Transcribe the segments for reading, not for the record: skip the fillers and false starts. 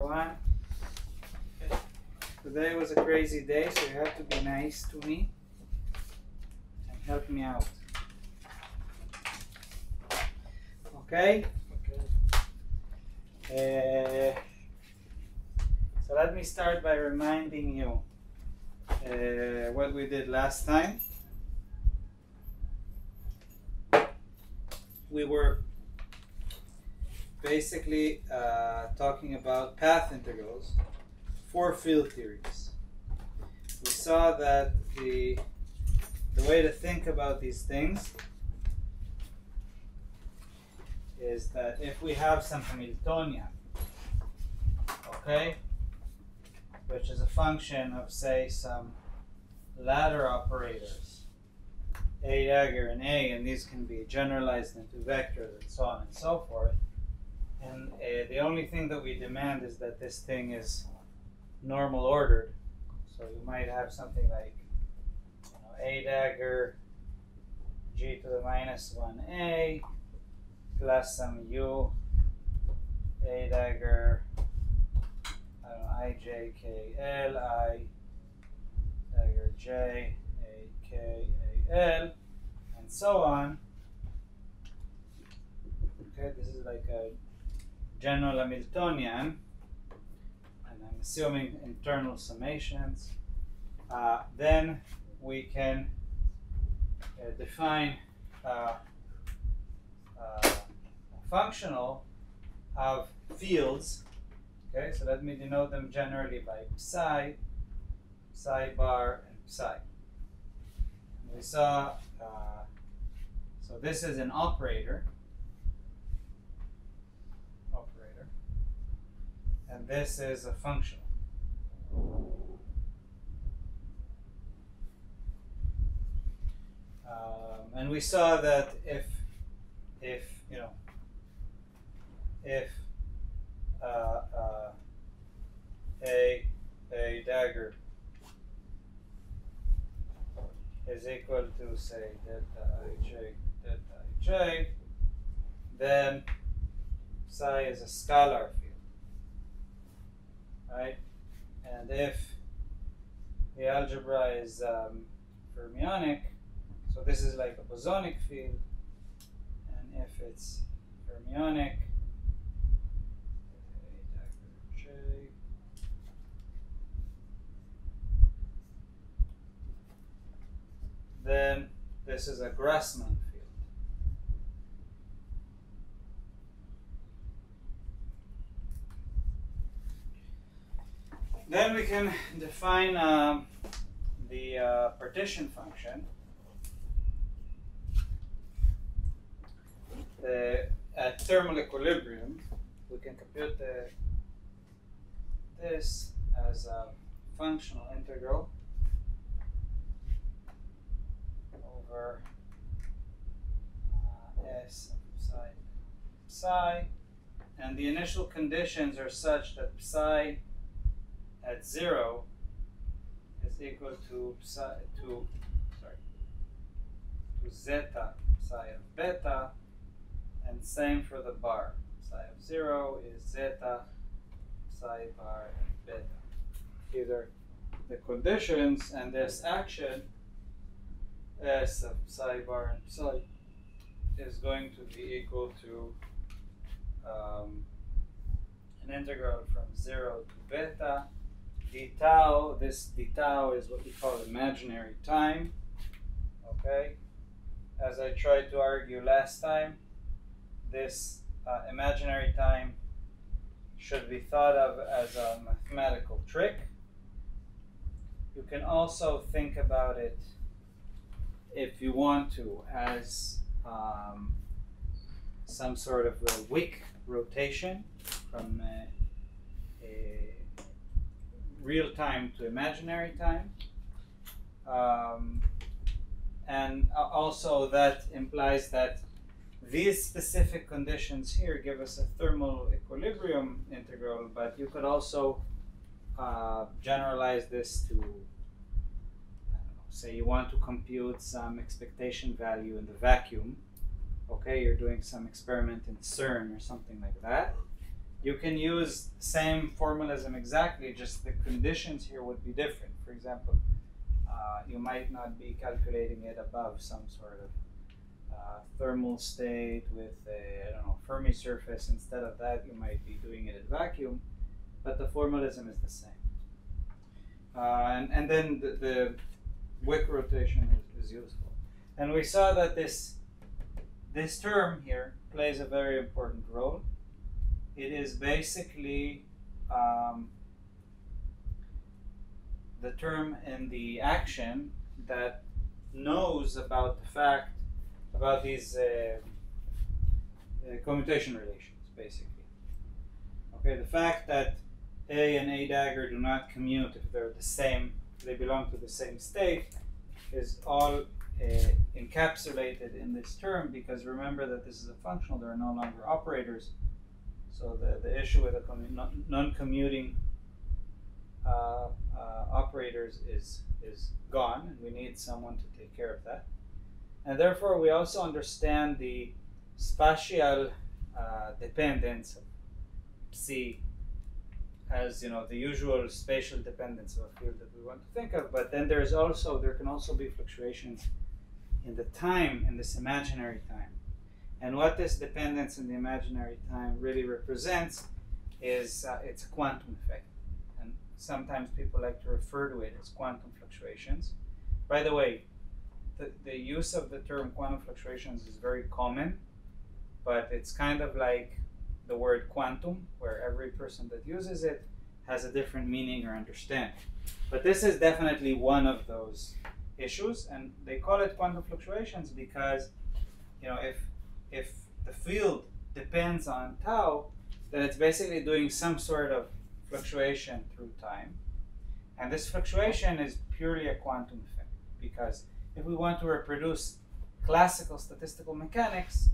One. Today was a crazy day, so you have to be nice to me and help me out. Okay? So let me start by reminding you what we did last time. We were basically talking about path integrals for field theories. We saw that the way to think about these things is that if we have some Hamiltonian, okay, which is a function of, say, some ladder operators, A dagger and A, and these can be generalized into vectors and so on and so forth. And the only thing that we demand is that this thing is normal ordered. So you might have something like, A dagger G to the minus 1A plus some U A dagger I J K L I dagger J A K A L and so on. Okay, this is like a general Hamiltonian, and I'm assuming internal summations. Then we can define a functional of fields. Okay, so let me denote them generally by psi, psi bar, and psi. And we saw, so this is an operator, and this is a functional. And we saw that if a dagger is equal to, say, delta ij, then psi is a scalar field. Right? And if the algebra is fermionic, so this is like a bosonic field, and if it's fermionic, J, then this is a Grassmann field. Then we can define the partition function at thermal equilibrium. We can compute this as a functional integral over S of psi psi, and the initial conditions are such that psi at 0 is equal to zeta psi of beta, and same for the bar. Psi of 0 is zeta psi bar and beta. Either the conditions and this action S of psi bar and psi is going to be equal to an integral from 0 to beta d tau. This d tau is what we call imaginary time. Okay, as I tried to argue last time, this imaginary time should be thought of as a mathematical trick. You can also think about it, if you want to, as some sort of a wick rotation from real time to imaginary time. And also that implies that these specific conditions here give us a thermal equilibrium integral, but you could also generalize this to, I don't know, say you want to compute some expectation value in the vacuum. Okay, you're doing some experiment in CERN or something like that. you can use the same formalism exactly, just the conditions here would be different. For example, you might not be calculating it above some sort of thermal state with a, I don't know, Fermi surface. Instead of that, you might be doing it at vacuum, but the formalism is the same. And then the Wick rotation is useful. And we saw that this term here plays a very important role. It is basically the term in the action that knows about the fact, about these commutation relations, basically. Okay, the fact that A and A dagger do not commute if they're the same, they belong to the same state, is all encapsulated in this term, because remember that this is a functional, there are no longer operators. So the issue with the non-commuting operators is gone, and we need someone to take care of that. And therefore, we also understand the spatial dependence of psi as, you know, the usual spatial dependence of a field that we want to think of. But then there can also be fluctuations in the time, in this imaginary time. And what this dependence in the imaginary time really represents is it's a quantum effect. And sometimes people like to refer to it as quantum fluctuations. By the way, the use of the term quantum fluctuations is very common, but it's kind of like the word quantum, where every person that uses it has a different meaning or understanding. But this is definitely one of those issues, and they call it quantum fluctuations because, you know, if the field depends on tau, then it's basically doing some sort of fluctuation through time. And this fluctuation is purely a quantum effect, because if we want to reproduce classical statistical mechanics,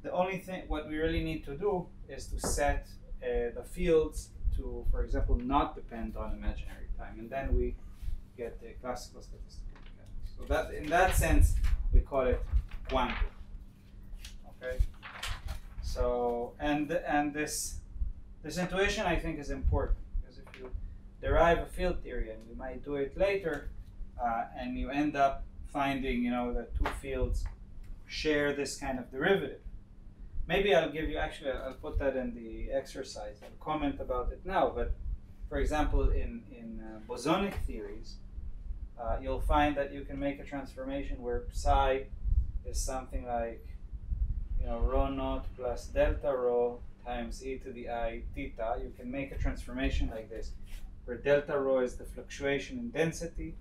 the only thing, what we really need to do is to set the fields to, for example, not depend on imaginary time, and then we get the classical statistical mechanics. So that, in that sense, we call it quantum. Okay. So and this intuition, I think, is important, because if you derive a field theory, and you might do it later, and you end up finding, you know, that two fields share this kind of derivative. Maybe I'll give you, actually, I'll put that in the exercise. I'll comment about it now. But for example, in bosonic theories, you'll find that you can make a transformation where psi is something like, you know, rho naught plus delta rho times e to the I theta. You can make a transformation like this, where delta rho is the fluctuation in density,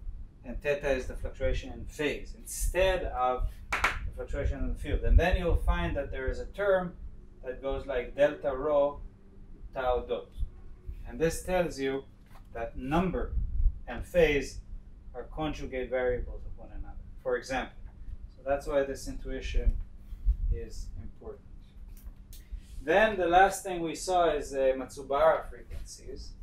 and theta is the fluctuation in phase, instead of the fluctuation in the field. And then you'll find that there is a term that goes like delta rho tau dot. And this tells you that number and phase are conjugate variables of one another, for example. So that's why this intuition is important. Then the last thing we saw is Matsubara frequencies.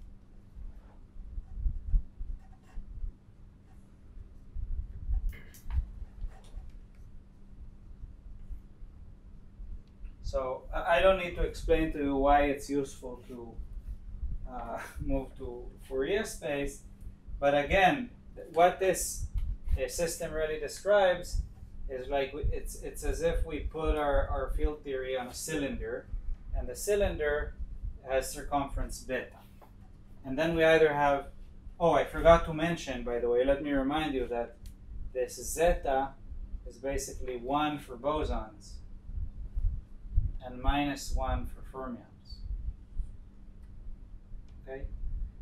So I don't need to explain to you why it's useful to move to Fourier space, but again, what this system really describes is like it's as if we put our field theory on a cylinder, and the cylinder has circumference beta. And then we either have, oh, I forgot to mention, by the way, let me remind you that this zeta is basically 1 for bosons and -1 for fermions. Okay?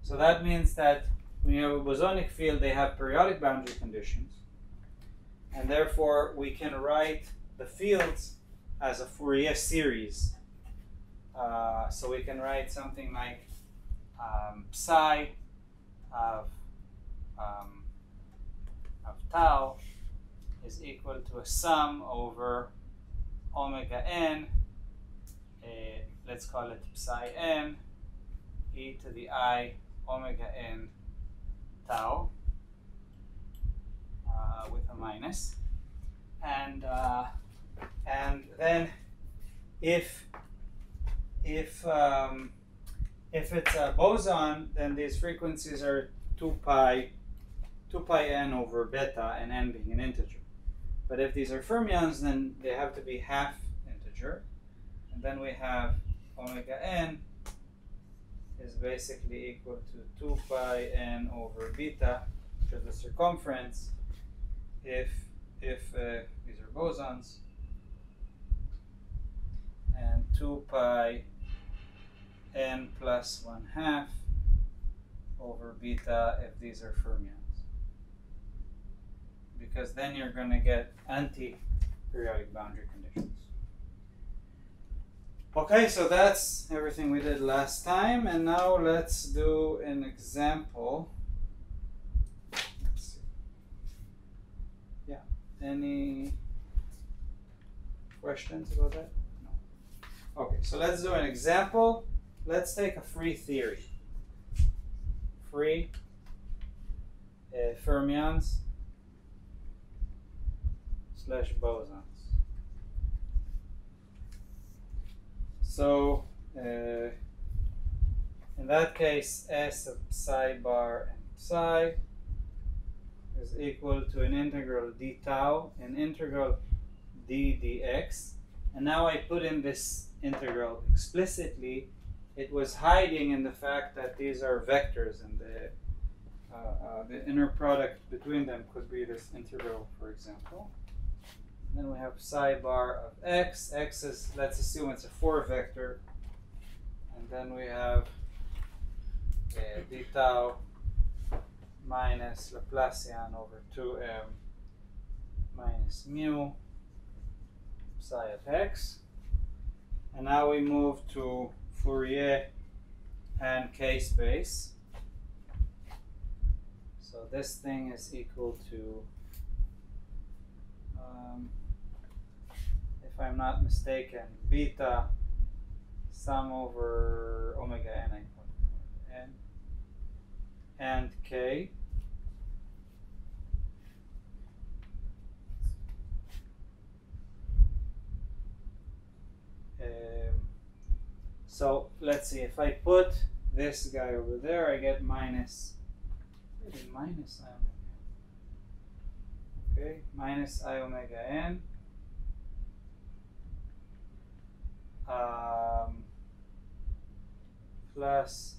So that means that when you have a bosonic field, they have periodic boundary conditions, and therefore we can write the fields as a Fourier series. So we can write something like psi of tau is equal to a sum over omega n, let's call it psi n, e to the I omega n tau with a minus, and then if If it's a boson, then these frequencies are 2 pi n over beta, and n being an integer. But if these are fermions, then they have to be half integer. And then we have omega n is basically equal to 2 pi n over beta, which is the circumference, if these are bosons, and 2 pi n plus 1/2 over beta if these are fermions. Because then you're going to get anti-periodic boundary conditions. Okay, so that's everything we did last time, and now let's do an example. Let's see. Yeah, any questions about that? No. Okay, so let's do an example. Let's take a free theory. Free fermions slash bosons. So in that case, S of psi bar and psi is equal to an integral d tau, an integral d dx. And now I put in this integral explicitly. It was hiding in the fact that these are vectors, and the inner product between them could be this integral, for example. Then we have psi bar of x. X is, let's assume it's a 4 vector. And then we have d tau minus Laplacian over 2m minus mu psi of x. And now we move to Fourier and k-space. So this thing is equal to, if I'm not mistaken, beta sum over omega n and k. So let's see, if I put this guy over there, I get minus I omega. Okay, minus I omega n plus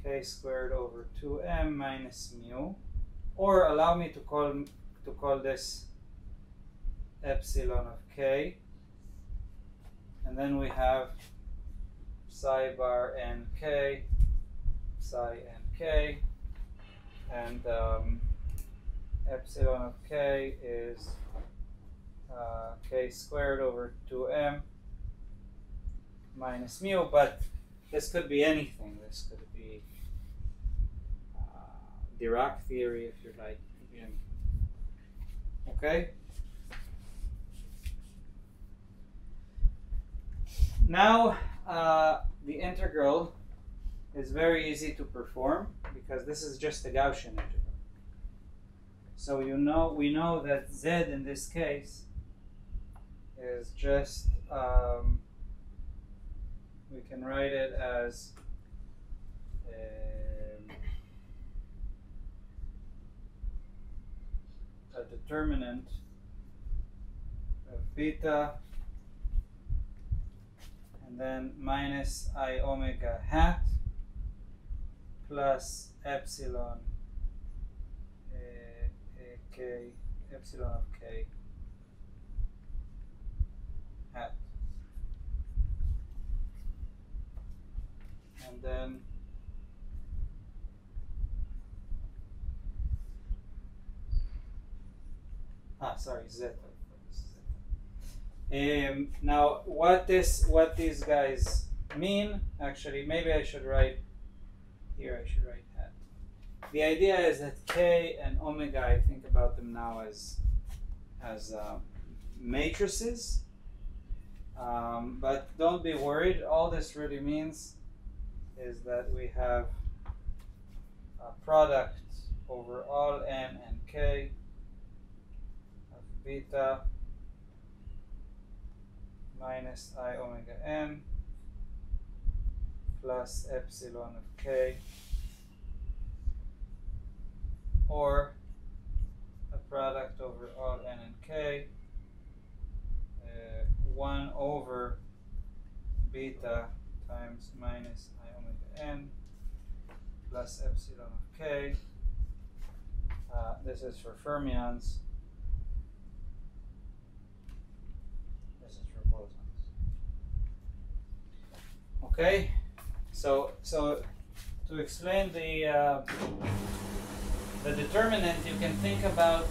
k squared over 2m minus mu, or allow me to call this epsilon of k, and then we have psi bar n k, psi n k, and epsilon of k is k squared over 2m minus mu, but this could be anything. This could be Dirac theory, if you like. Okay? Now, the integral is very easy to perform because this is just a Gaussian integral. So we know that z in this case is just, we can write it as a determinant of beta, and then minus I omega hat plus epsilon k, epsilon of k hat. And then z. Now what these guys mean, actually maybe I should write here, I should write hat. The idea is that k and omega, I think about them now as matrices, but don't be worried. All this really means is that we have a product over all n and k of beta minus I omega n plus epsilon of k, or a product over all n and k, 1 over beta times minus I omega n plus epsilon of k. This is for fermions. This is for bosons. Okay, so to explain the determinant, you can think about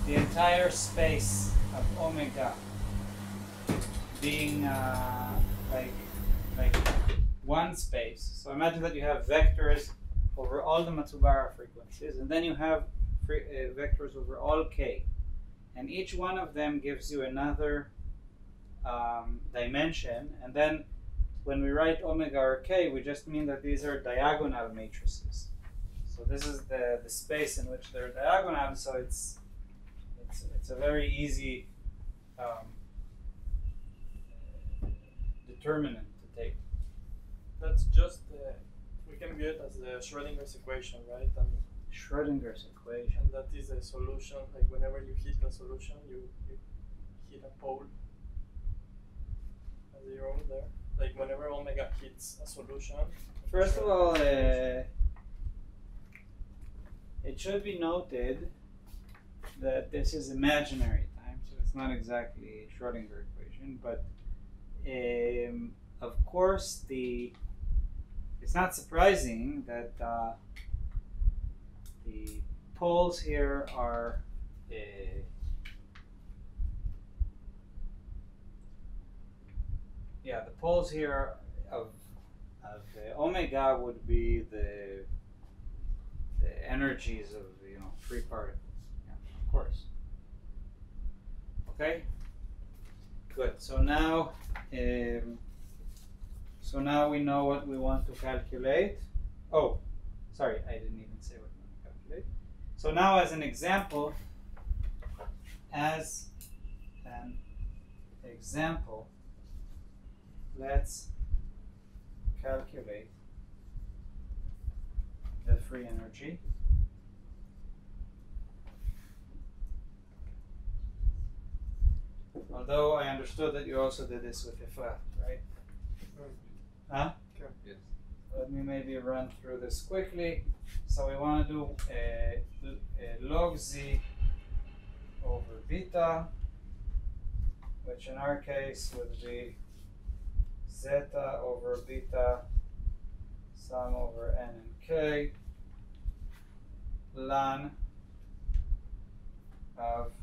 the entire space of omega being like one space. So imagine that you have vectors over all the Matsubara frequencies, and then you have vectors over all k, and each one of them gives you another dimension. And then when we write omega or k, we just mean that these are diagonal matrices. So this is the space in which they're diagonal. So it's a very easy determinant to take. That's just we can view it as the Schrodinger's equation, right? And Schrodinger's equation. And that is a solution. Like whenever you hit a solution, you hit a pole, a zero there. Like whenever omega hits a solution. First of all, it should be noted that this is imaginary time, so it's not exactly a Schrodinger equation, but of course it's not surprising that the poles here are the poles here of omega would be the energies of free particles. Yeah, of course. Okay. Good. So now we know what we want to calculate. Oh, sorry, I didn't even say what we want to calculate. So now, as an example, let's calculate the free energy. Although I understood that you also did this with Efrat, right? Huh? Sure. Yes. Let me maybe run through this quickly. So we want to do log z over beta, which in our case would be zeta over beta sum over n and k ln of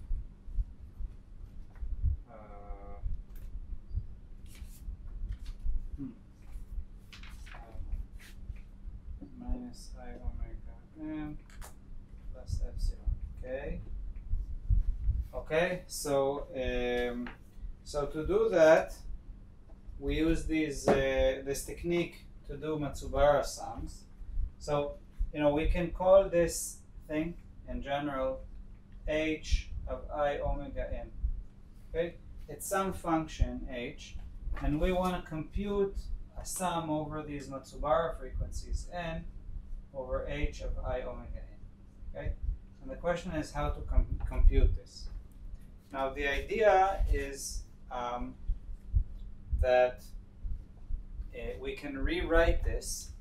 minus I omega n plus epsilon k. Okay, so to do that, we use this technique to do Matsubara sums. So we can call this thing in general h of I omega n. Okay, it's some function h, and we want to compute a sum over these Matsubara frequencies n over h of I omega n. Okay, and the question is how to compute this. Now the idea is that we can rewrite this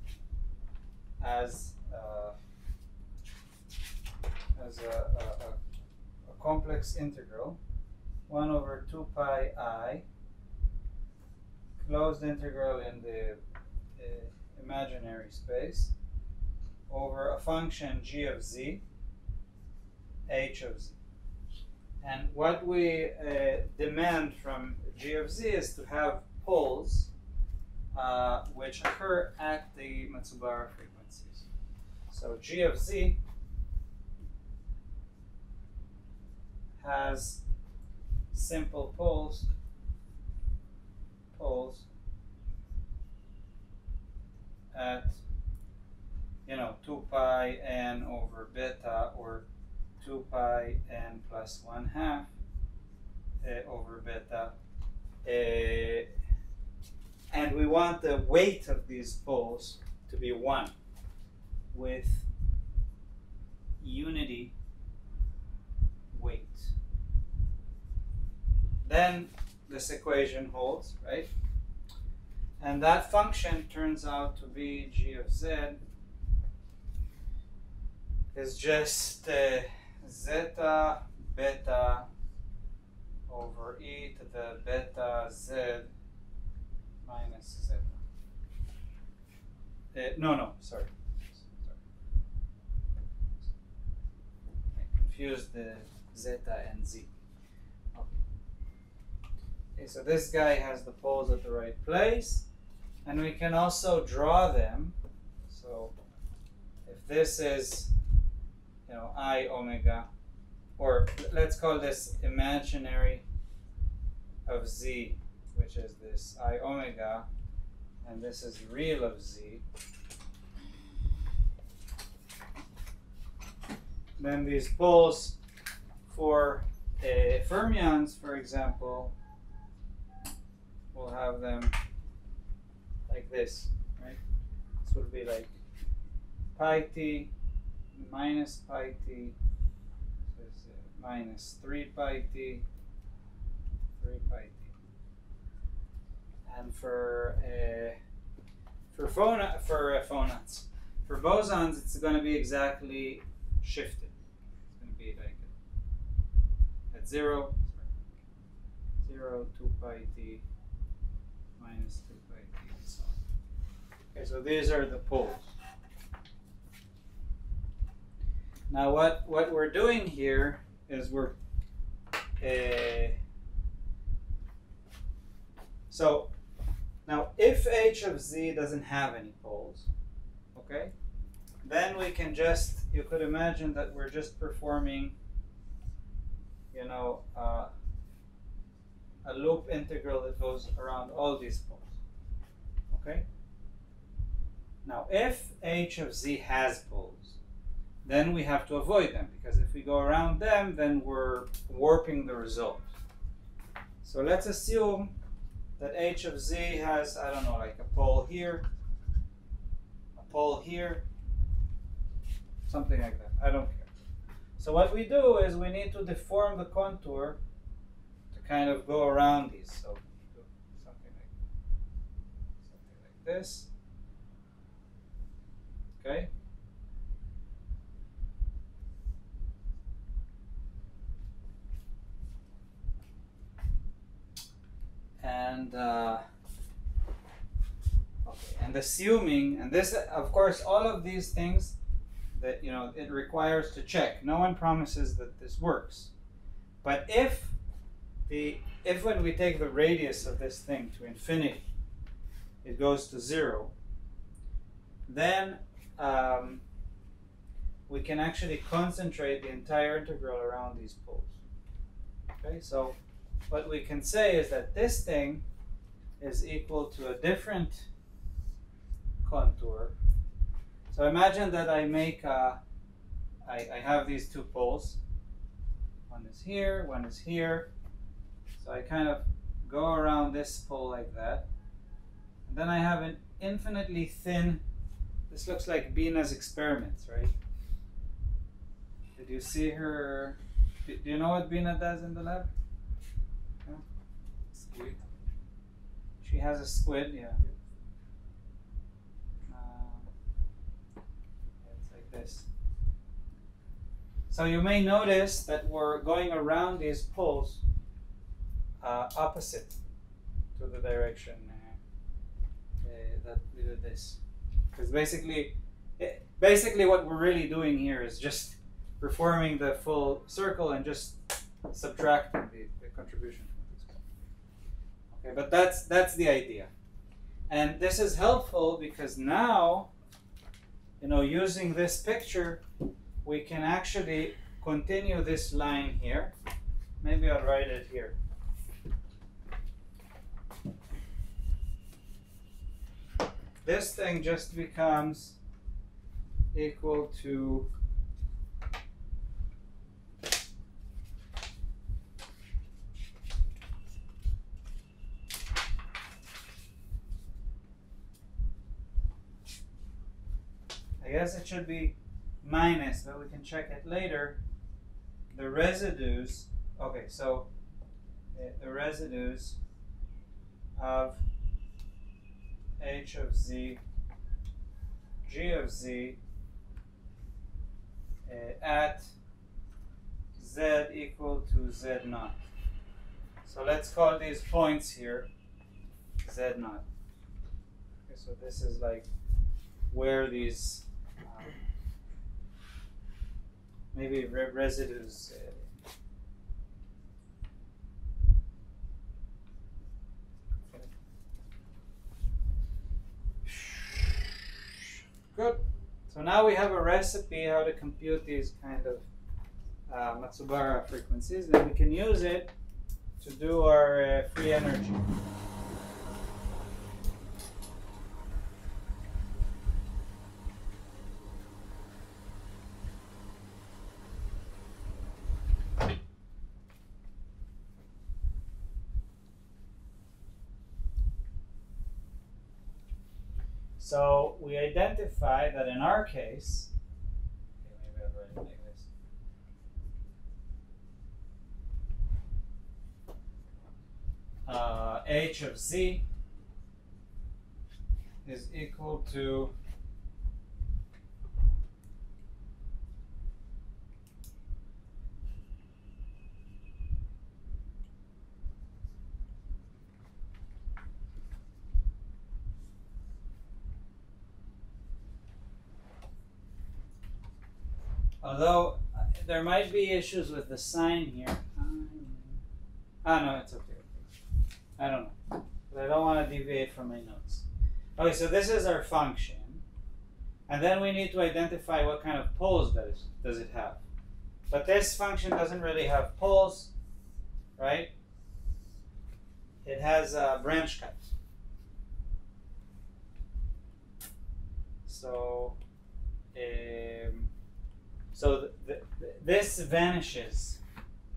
as a complex integral, 1 over 2 pi I, closed integral in the imaginary space, over a function g of z, h of z. And what we demand from g of z is to have poles which occur at the Matsubara frequencies. So g of z has simple poles at 2 pi n over beta, or 2 pi n plus 1/2 over beta, And we want the weight of these poles to be 1 with unity weight. Then this equation holds, right? And that function turns out to be g of z is just zeta beta over e to the beta z minus zeta. Sorry. I confused the zeta and z. Okay, so this guy has the poles at the right place, and we can also draw them. So if this is, I omega, or let's call this imaginary of z, which is this I omega, and this is real of z, then these poles for fermions, for example, we'll have them like this, right? This would be like pi t minus pi t, so it's minus 3 pi t, 3 pi t. And for phonons, for bosons, it's going to be exactly shifted. It's going to be like at 0, 2 pi t minus 2 pi t and so on. Okay, so these are the poles. Now what we're doing here is so now if h of z doesn't have any poles, okay, then we can just, you could imagine that we're just performing, a loop integral that goes around all these poles, okay? Now if h of z has poles, then we have to avoid them, because if we go around them, then we're warping the result. So let's assume that h of z has, I don't know, like a pole here, something like that. I don't care. So what we do is we need to deform the contour to kind of go around these. So do something like this. Okay. And and assuming, and this, of course, all of these things that it requires to check. No one promises that this works, but if when we take the radius of this thing to infinity, it goes to 0, then we can actually concentrate the entire integral around these poles. Okay, so what we can say is that this thing is equal to a different contour. So imagine that I make I have these two poles. One is here, one is here. So I kind of go around this pole like that. And then I have an infinitely thin, this looks like Bina's experiments, right? Did you see her? Do you know what Bina does in the lab? Yeah. Squid. She has a squid, yeah. It's like this. So you may notice that we're going around these poles opposite to the direction that we did this. Because basically what we're really doing here is just performing the full circle and just subtracting the contribution from this one. Okay, but that's the idea. And this is helpful because now, using this picture, we can actually continue this line here. Maybe I'll write it here. This thing just becomes equal to I guess it should be minus, but we can check it later. The residues, okay, so the residues of h of z, g of z at z equal to z naught. So let's call these points here z naught. Okay, so this is like where these maybe residues. Good. So now we have a recipe how to compute these kind of Matsubara frequencies. Then we can use it to do our free energy. So we identify that in our case, maybe I'll write it like this. H of z is equal to although there might be issues with the sign here. No, it's okay. I don't know. But I don't want to deviate from my notes. Okay, so this is our function. And then we need to identify what kind of poles does it have. But this function doesn't really have poles, right? It has a branch cut. So, this vanishes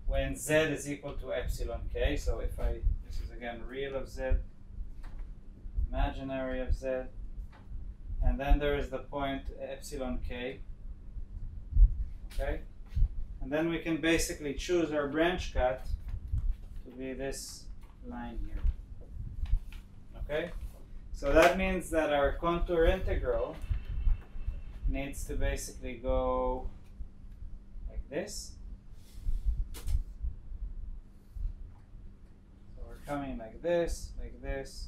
when z is equal to epsilon k. So if this is again real of z, imaginary of z, and then there is the point epsilon k. Okay, and then we can basically choose our branch cut to be this line here. Okay, so that means that our contour integral needs to basically go like this. So we're coming like this, and like this.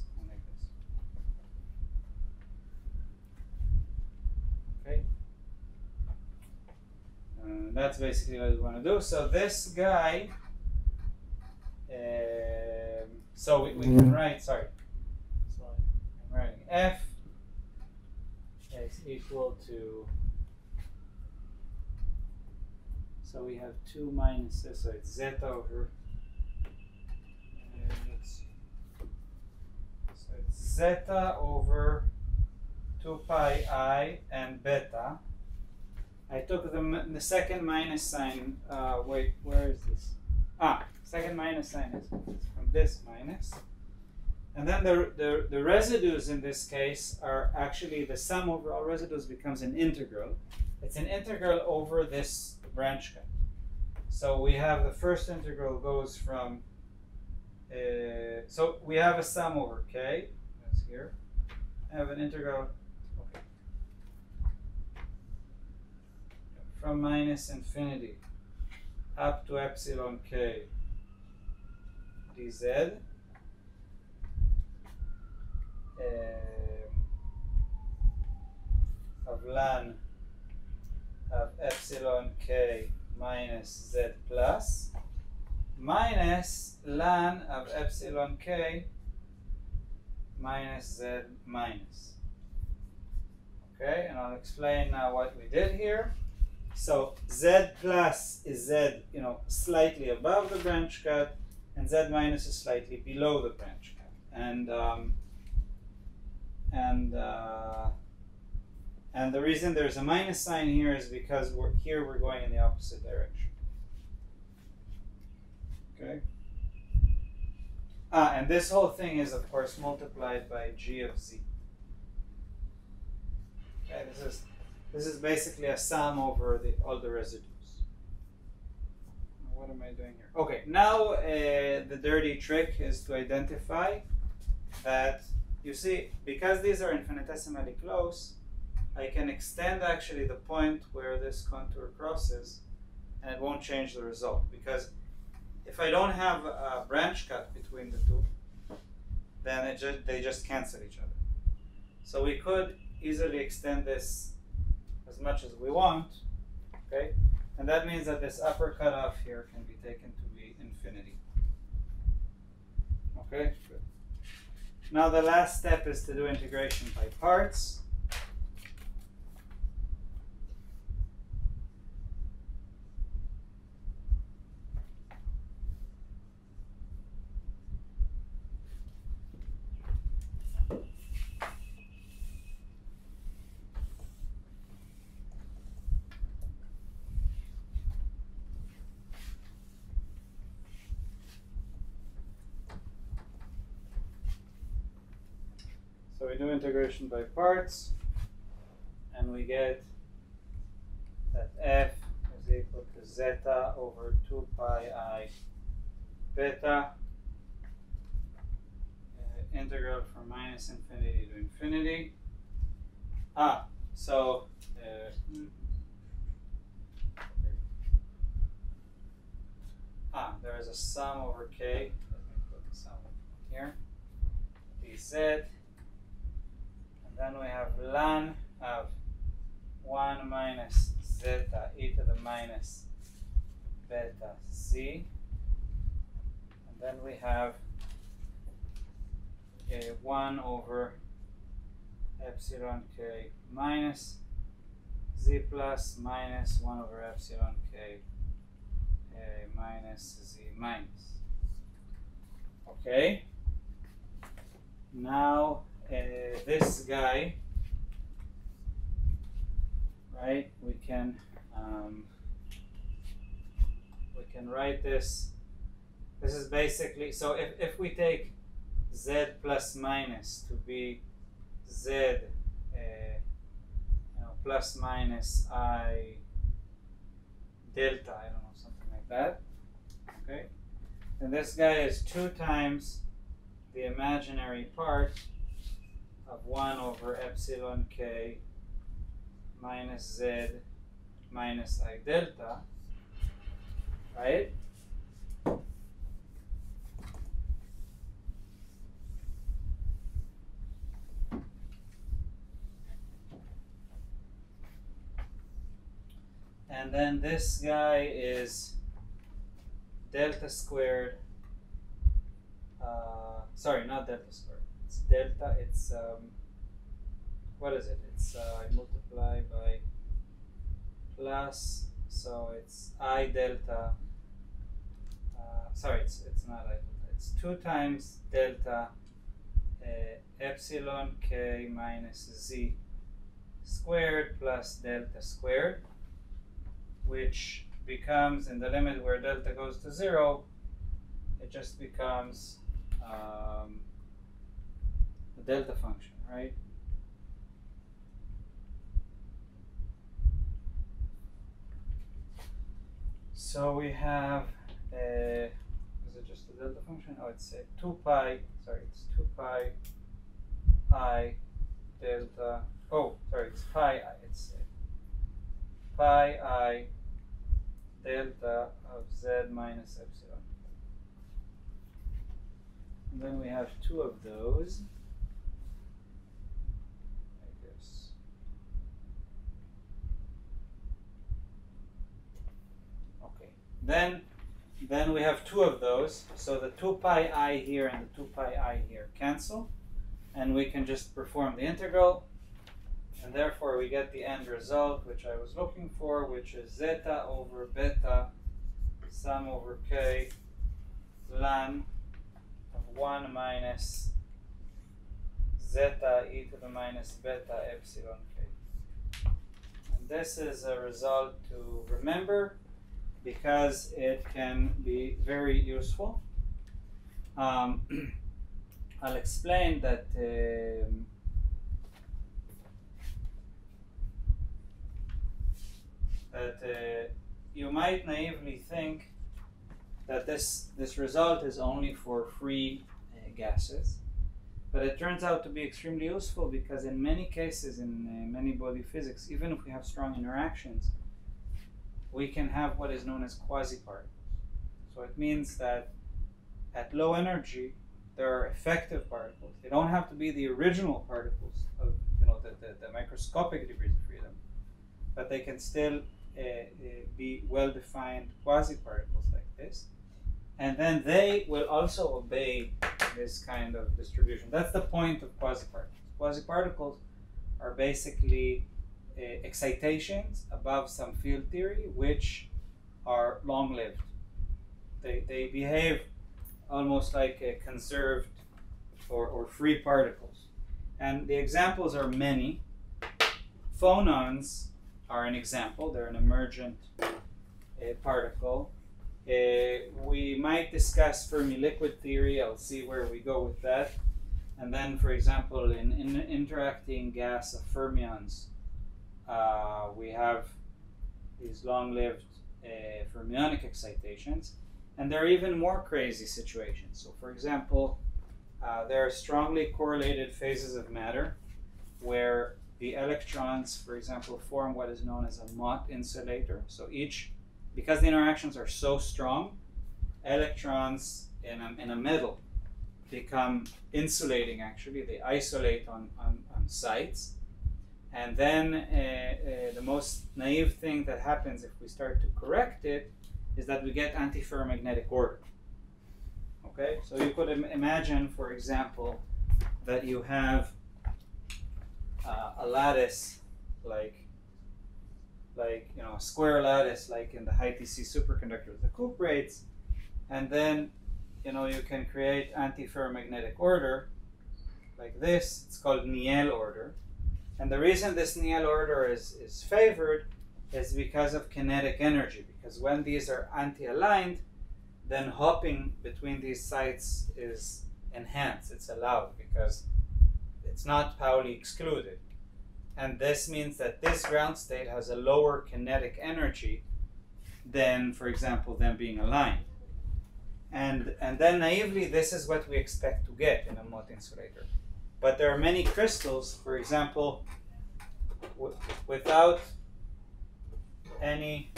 Okay. That's basically what we want to do. So this guy, so we can write, sorry. So I'm writing f is equal to, so we have two minuses, so it's zeta over, so it's zeta over 2 pi I and beta. I took the second minus sign, wait, where is this? Second minus sign is from this minus. And then the residues in this case are actually the sum over all residues becomes an integral. It's an integral over this branch cut. So we have the first integral goes from, so we have a sum over k, that's here. I have an integral, okay, from minus infinity up to epsilon k dz. Of ln of epsilon k minus z plus minus ln of epsilon k minus z minus. Okay, and I'll explain now what we did here. So z plus is z, slightly above the branch cut, and z minus is slightly below the branch cut. And the reason there's a minus sign here is because we're going in the opposite direction. Okay. And this whole thing is of course multiplied by g of z. Okay, this is This is basically a sum over all the residues. What am I doing here? Okay, now the dirty trick is to identify that, you see, because these are infinitesimally close, I can extend actually the point where this contour crosses, and it won't change the result. Because if I don't have a branch cut between the two, then they just cancel each other. So we could easily extend this as much as we want, okay? And that means that this upper cutoff here can be taken to be infinity. Okay, good. Now the last step is to do integration by parts. So we do integration by parts, and we get that f is equal to zeta over 2 pi I beta, integral from minus infinity to infinity. There is a sum over k. Let me put the sum here. dz. Then we have ln of 1 minus zeta e to the minus beta z. And then we have a 1 over epsilon k minus z plus minus 1 over epsilon k minus z minus. Okay. Now this guy, right? We can write this. This is basically, so if we take z plus minus to be z plus minus I delta, I don't know, something like that. Okay, and this guy is 2 times the imaginary part of 1 over epsilon k minus z minus I delta, right? And then this guy is delta squared, sorry, not delta squared, it's delta, it's, what is it? It's, I multiply by plus, so it's I delta, sorry, it's not I delta, it's 2 times delta epsilon k minus z squared plus delta squared, which becomes, in the limit where delta goes to 0, it just becomes a delta function, right? So we have, is it just a delta function? Oh, it's a 2 pi, sorry, it's 2 pi I delta, oh, sorry, it's pi I, it's pi I delta of z minus epsilon. And then we have 2 of those, I guess. Okay, then we have 2 of those, so the 2 pi I here and the 2 pi I here cancel, and we can just perform the integral. And therefore we get the end result which I was looking for, which is zeta over beta sum over k ln of 1 minus zeta e to the minus beta epsilon k. And this is a result to remember because it can be very useful. I'll explain that that you might naively think that this result is only for free gases, but it turns out to be extremely useful because in many cases in many body physics, even if we have strong interactions, we can have what is known as quasi-particles. So it means that at low energy there are effective particles. They don't have to be the original particles of the microscopic degrees of freedom, but they can still be well-defined quasi-particles like this. And then they will also obey this kind of distribution. That's the point of quasi-particles. Quasi-particles are basically excitations above some field theory which are long-lived. They behave almost like conserved or free particles. And the examples are many. Phonons are an example. They're an emergent particle. We might discuss Fermi liquid theory. I'll see where we go with that. And then, for example, in interacting gas of fermions, we have these long-lived fermionic excitations. And there are even more crazy situations. So, for example, there are strongly correlated phases of matter where the electrons, for example, form what is known as a Mott insulator. So because the interactions are so strong, electrons in a metal become insulating, actually. They isolate on sites. And then the most naive thing that happens if we start to correct it is that we get antiferromagnetic order. Okay? So you could imagine, for example, that you have a lattice like a square lattice like in the high TC superconductors, the cuprates, and then you can create antiferromagnetic order like this. It's called Niel order. And the reason this Niel order is favored is because of kinetic energy, because when these are anti-aligned, then hopping between these sites is enhanced, it's allowed, because it's not Pauli excluded. And this means that this ground state has a lower kinetic energy than, for example, them being aligned. And then naively, this is what we expect to get in a Mott insulator. But there are many crystals, for example, without any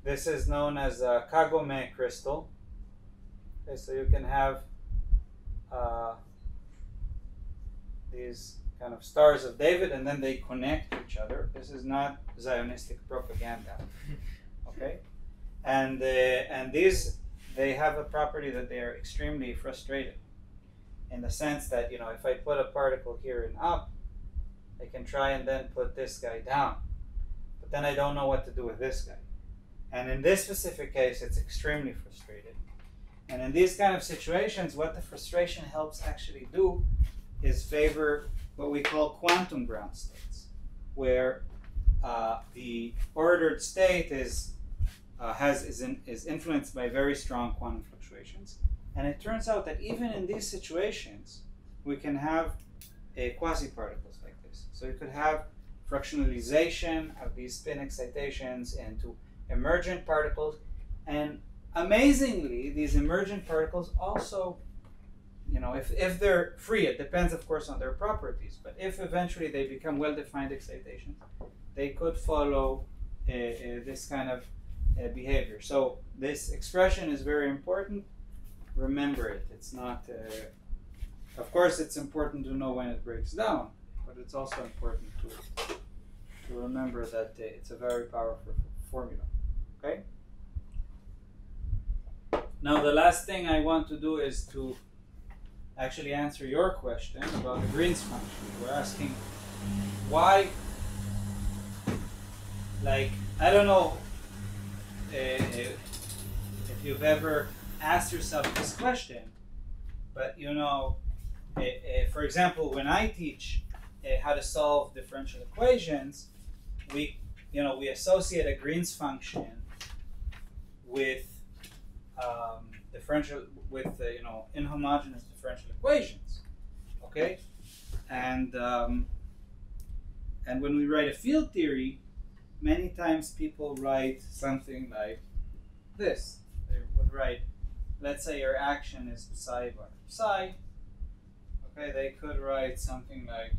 this is known as a Kagome crystal. Okay, so you can have these kind of stars of David, and then they connect to each other. This is not Zionistic propaganda. Okay, and these, they have a property that they are extremely frustrated, in the sense that if I put a particle here and up, I can try and then put this guy down, but then I don't know what to do with this guy. And in this specific case, it's extremely frustrated. And in these kind of situations, what the frustration helps actually do is favor what we call quantum ground states, where the ordered state is influenced by very strong quantum fluctuations. And it turns out that even in these situations, we can have quasi-particles like this. So you could have fractionalization of these spin excitations into emergent particles, and amazingly, these emergent particles also, if they're free, it depends of course on their properties, but if eventually they become well-defined excitations, they could follow this kind of behavior. So this expression is very important. Remember it. It's not, of course it's important to know when it breaks down, but it's also important to remember that it's a very powerful formula. Okay? Now the last thing I want to do is to actually answer your question about the Green's function. We're asking why, I don't know if you've ever asked yourself this question, but for example, when I teach how to solve differential equations, we associate a Green's function with differential with inhomogeneous differential equations. Okay, and when we write a field theory, many times people write something like this. They would write, let's say your action is psi bar psi. Okay, they could write something like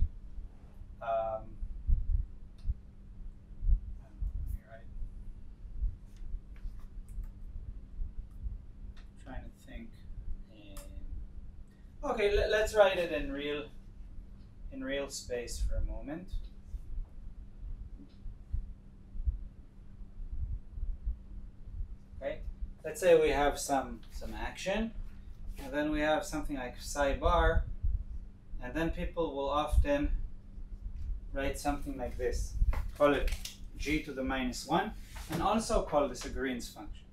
trying to think. Okay, let's write it in real space for a moment. Okay, let's say we have some action, and then we have something like psi bar, and then people will often write something like this. Call it g to the minus 1, and also call this a Green's function.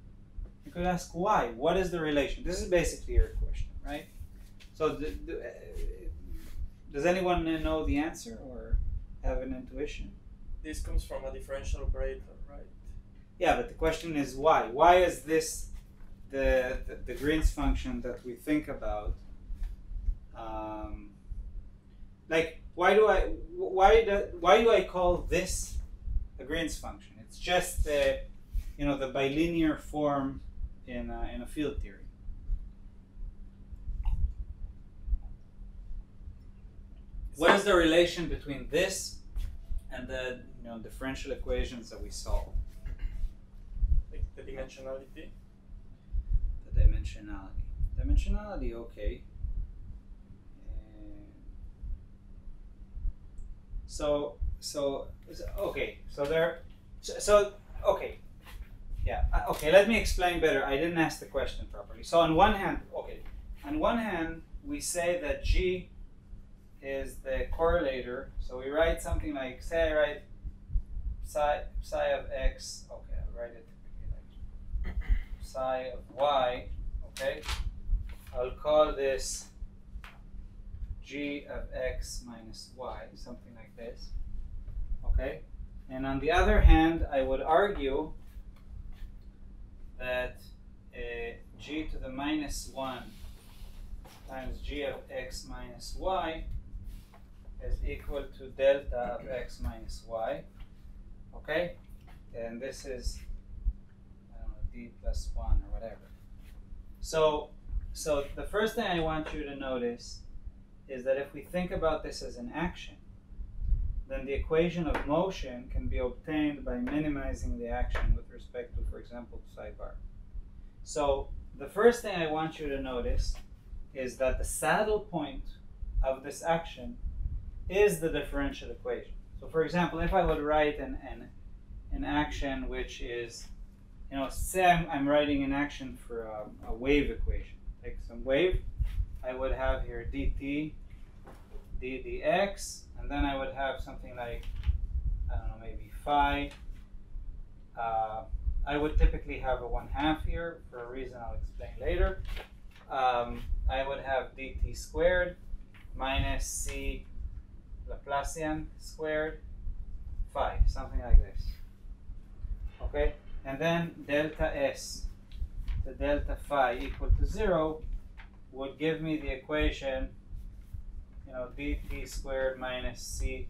You could ask why. What is the relation? This is basically your question, right? So does anyone know the answer or have an intuition? This comes from a differential operator, right? Yeah, but the question is why? Why is this the Green's function that we think about? Like, why do I call this a Green's function? It's just the bilinear form in a field theory. What is the relation between this and the differential equations that we solve? Like the dimensionality. The dimensionality. Dimensionality, okay. Let me explain better. I didn't ask the question properly. So on one hand, we say that G is the correlator. So we write something like, say I write psi of x. Okay, I'll write it like psi of y. Okay, I'll call this g of x minus y, something like this. Okay, and on the other hand, I would argue that g to the minus 1 times g of x minus y is equal to delta of x minus y. Okay, and this is, I don't know, d plus 1 or whatever. So the first thing I want you to notice is that if we think about this as an action, then the equation of motion can be obtained by minimizing the action with respect to, for example, psi bar. So the first thing I want you to notice is that the saddle point of this action is the differential equation. So for example, if I would write an action which is, say I'm writing an action for a wave equation. Take some wave, I would have here dt, d dx, and then I would have something like, I don't know, maybe phi. I would typically have a 1/2 here for a reason I'll explain later. I would have dt squared minus c Laplacian squared phi, something like this. Okay, and then delta s to delta phi equal to 0 would give me the equation, dt squared minus c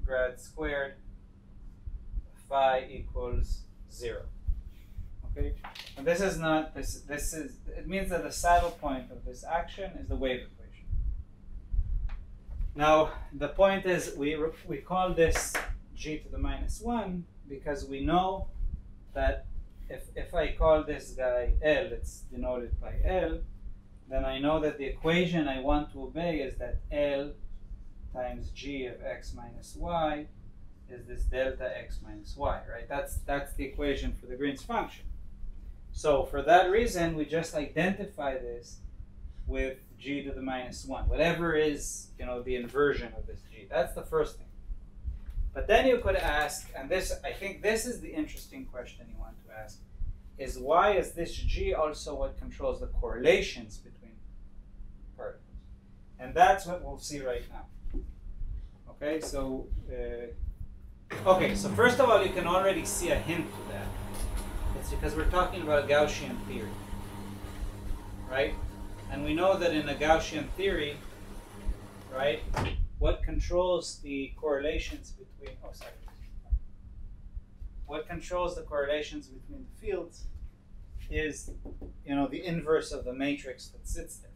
grad squared phi equals 0. Okay, and this is not this. This is, it means that the saddle point of this action is the wave equation. Now the point is we call this g to the minus 1 because we know that if I call this guy L, it's denoted by L, then I know that the equation I want to obey is that L times g of x minus y is this delta x minus y, right? That's the equation for the Green's function. So for that reason, we just identify this with g to the minus 1, whatever is the inversion of this g. That's the first thing. But then you could ask, and I think this is the interesting question you want to ask, is why is this g also what controls the correlations between particles? And that's what we'll see right now. Okay, so first of all, you can already see a hint to that. it's because we're talking about a Gaussian theory, right? And we know that in a Gaussian theory, right, what controls the correlations between, what controls the correlations between the fields is, the inverse of the matrix that sits there.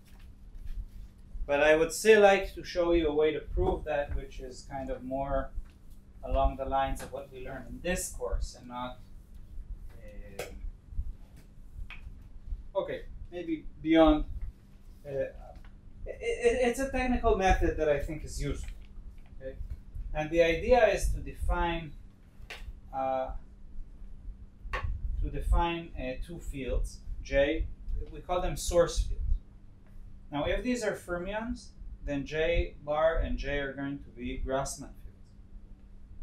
But I would still like to show you a way to prove that, which is kind of more along the lines of what we learned in this course and not, maybe beyond. It's a technical method that I think is useful. Okay? And the idea is to define two fields, J, we call them source fields. Now, if these are fermions, then J bar and J are going to be Grassmann fields.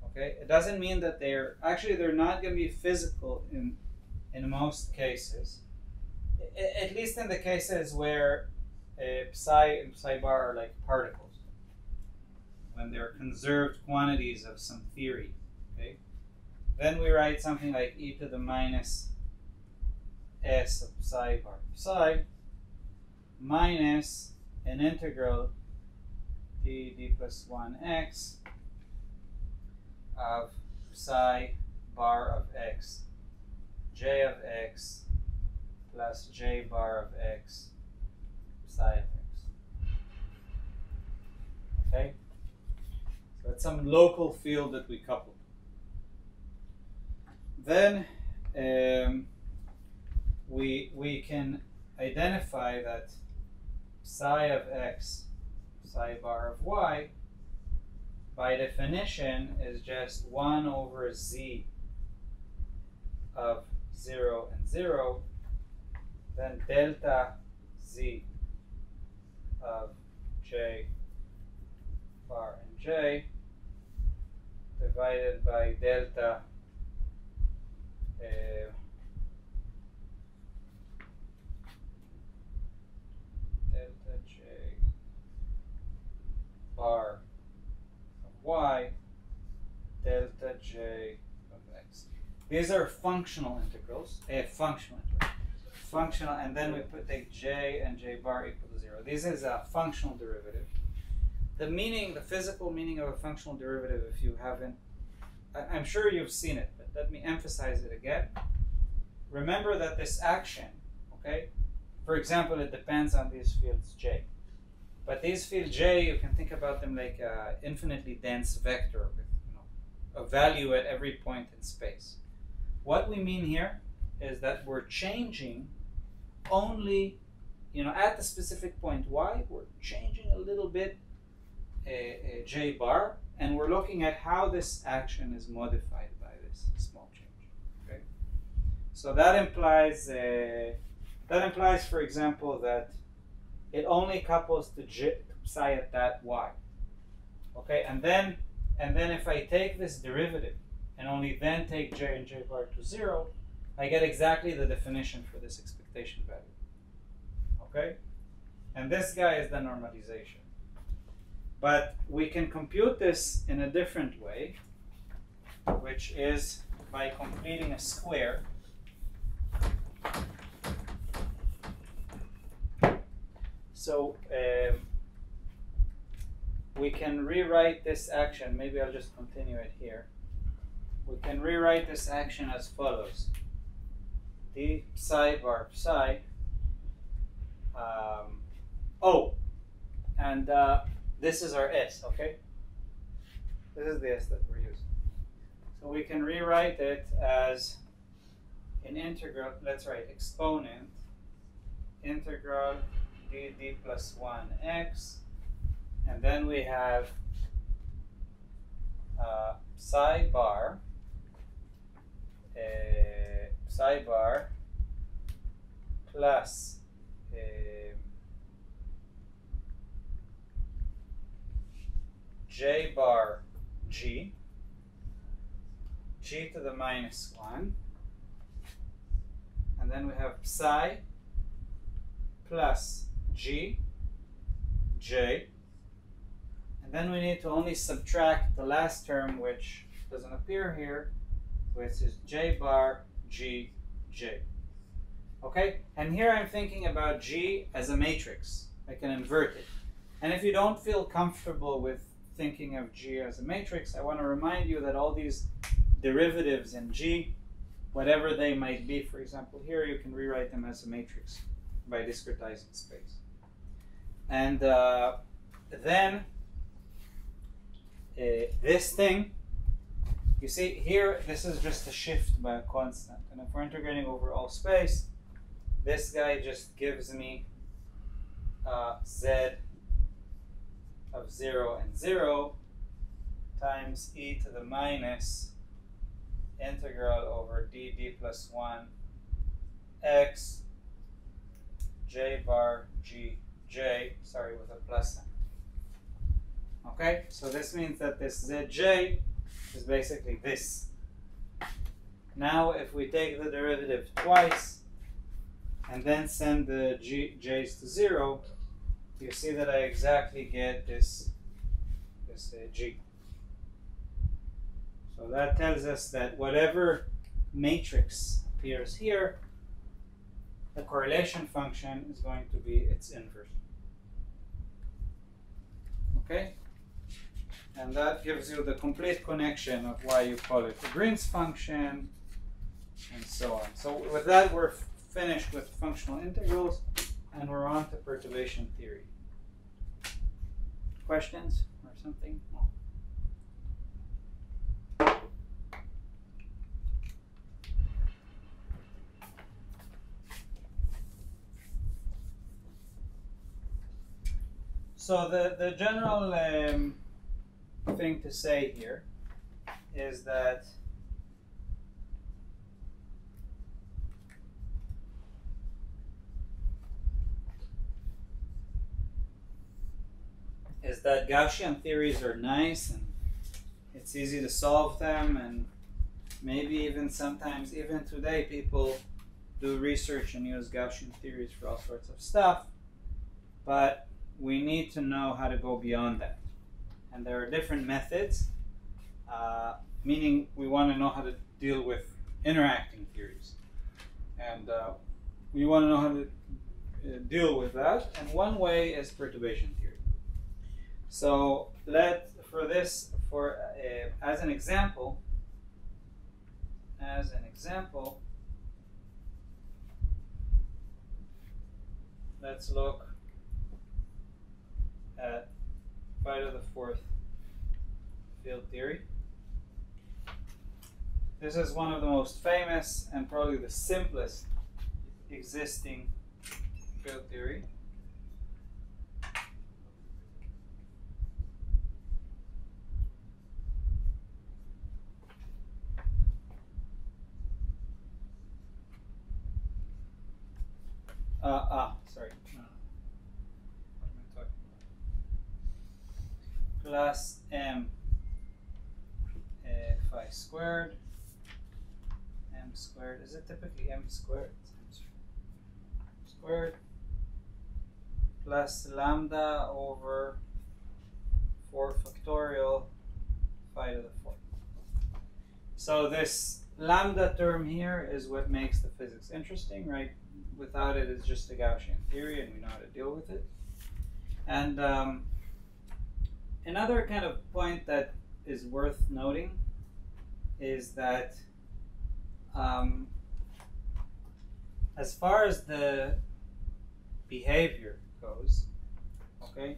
Okay? It doesn't mean that they're not going to be physical in most cases, at least in the cases where psi and psi bar are like particles, when they're conserved quantities of some theory. Okay? Then we write something like e to the minus s of psi bar psi minus an integral d plus 1x of psi bar of x, j of x plus j bar of x psi of x. Okay? So it's some local field that we couple. Then we can identify that psi of x, psi bar of y, by definition is just 1 over z of 0 and 0, then delta z of j bar and j divided by delta j bar of y delta j of x. These are functional integrals. Functional, and then we take j and j bar equal to 0. This is a functional derivative. The physical meaning of a functional derivative, if you haven't, I'm sure you've seen it, but let me emphasize it again. Remember that this action, okay, for example, it depends on these fields j. But these fields j, you can think about them like an infinitely dense vector with a value at every point in space. What we mean here is that we're changing only, at the specific point y, we're changing a little bit j bar, and we're looking at how this action is modified by this small change. Okay, so that implies, for example, that it only couples to psi at that y. Okay, and then if I take this derivative and only then take j and j bar to 0, I get exactly the definition for this expectation value. Okay, and this guy is the normalization. But we can compute this in a different way, which is by completing a square. So we can rewrite this action. Maybe I'll just continue it here. We can rewrite this action as follows. D psi bar psi. This is our s, okay? This is the s that we're using. So we can rewrite it as an integral. Let's write exponent integral d plus 1x, and then we have psi bar plus j bar g to the minus 1, and then we have psi plus g j, and then we need to only subtract the last term, which doesn't appear here, which is j bar g j. Okay? And here I'm thinking about G as a matrix. I can invert it. And if you don't feel comfortable with thinking of G as a matrix, I want to remind you that all these derivatives in G, whatever they might be, for example, here you can rewrite them as a matrix by discretizing space. And then this thing, you see here, this is just a shift by a constant. And if we're integrating over all space, this guy just gives me z of 0 and 0 times e to the minus integral over dd plus 1 x j bar g j, sorry, with a plus sign. Okay, so this means that this zj is basically this. Now if we take the derivative twice and then send the j's to 0, you see that I exactly get this g. So that tells us that whatever matrix appears here, the correlation function is going to be its inverse. Okay? And that gives you the complete connection of why you call it the Green's function, and so on. So with that, we're finished with functional integrals, and we're on to perturbation theory. Questions or something? So the general thing to say here is that Gaussian theories are nice and it's easy to solve them, and maybe even sometimes, even today, people do research and use Gaussian theories for all sorts of stuff, but we need to know how to go beyond that. And there are different methods, meaning we want to know how to deal with interacting theories. And we want to know how to deal with that. And one way is perturbation theory. So as an example, let's look at phi to the 4th field theory. This is one of the most famous and probably the simplest existing field theory. Sorry. What am I talking about? Plus m phi squared, m squared. Is it typically m squared? It's m squared plus lambda over 4 factorial phi to the 4th. So this lambda term here is what makes the physics interesting, right? Without it, it's just a Gaussian theory, and we know how to deal with it. And another kind of point that is worth noting is that as far as the behavior goes, okay,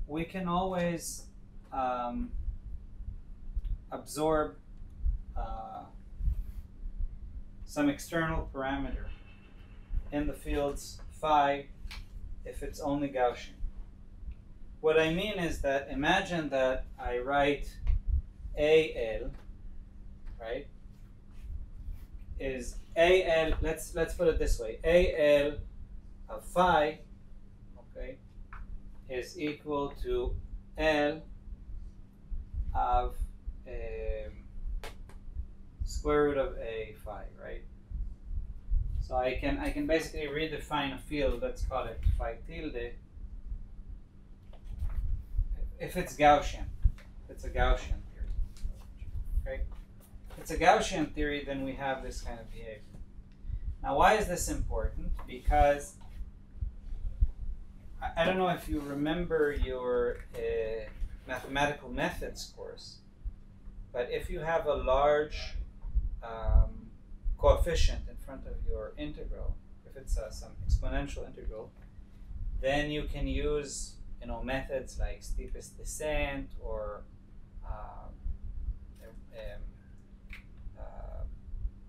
we can always absorb some external parameter in the fields phi if it's only Gaussian. What I mean is that imagine that I write AL, right, is AL, let's put it this way, AL of phi, okay, is equal to L of square root of a phi, right? So I can basically redefine a field, let's call it phi tilde, if it's Gaussian. It's a Gaussian theory. Okay? it's a Gaussian theory, then we have this kind of behavior. Now, why is this important? Because I don't know if you remember your mathematical methods course, but if you have a large coefficient in front of your integral, if it's some exponential integral, then you can use methods like steepest descent or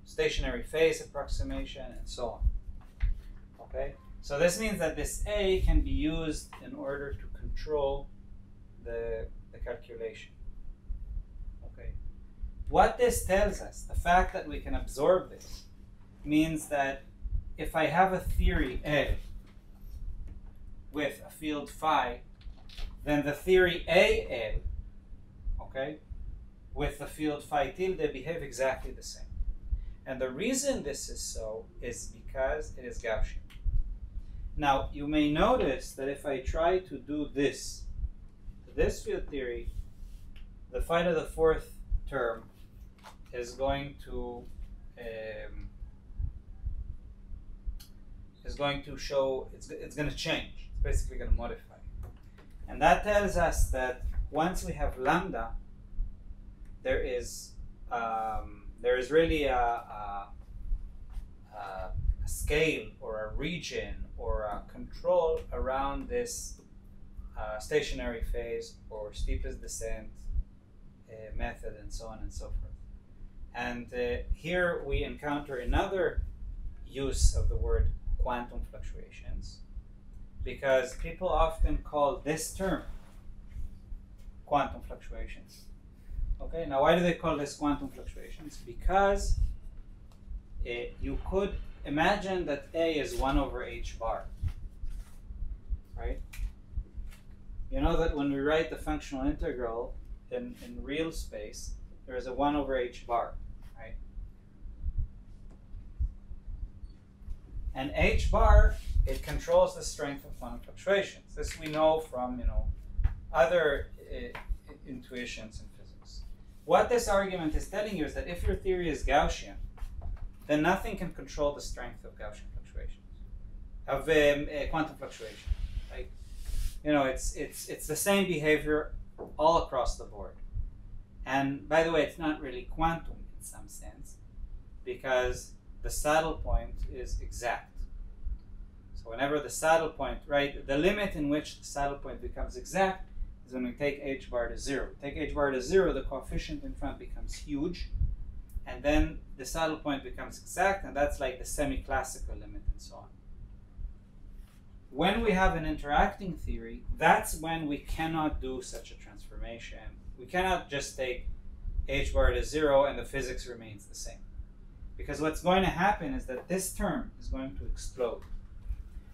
stationary phase approximation and so on. Okay, so this means that this A can be used in order to control the calculation. Okay, what this tells us, the fact that we can absorb this, means that if I have a theory A with a field phi, then the theory AL, okay, with the field phi tilde behave exactly the same. And the reason this is so is because it is Gaussian. Now, you may notice that if I try to do this field theory, the phi to the fourth term is going to show, it's going to change. It's basically going to modify. And that tells us that once we have lambda, there is really a scale or a region or a control around this stationary phase or steepest descent method and so on and so forth. And here we encounter another use of the word quantum fluctuations, because people often call this term quantum fluctuations. Okay, now why do they call this quantum fluctuations? Because you could imagine that A is 1 over h bar, right? You know that when we write the functional integral in real space, there is a 1 over h bar, right? And h bar, it controls the strength of quantum fluctuations. This we know from other intuitions in physics. What this argument is telling you is that if your theory is Gaussian, then nothing can control the strength of Gaussian fluctuations, of quantum fluctuation. Like, it's the same behavior all across the board. And by the way, it's not really quantum in some sense, because the saddle point is exact. So whenever the saddle point, right, the limit in which the saddle point becomes exact is when we take h bar to 0. Take h bar to 0, the coefficient in front becomes huge, and then the saddle point becomes exact, and that's like the semi-classical limit and so on. When we have an interacting theory, that's when we cannot do such a transformation. We cannot just take h bar to 0 and the physics remains the same. Because what's going to happen is that this term is going to explode.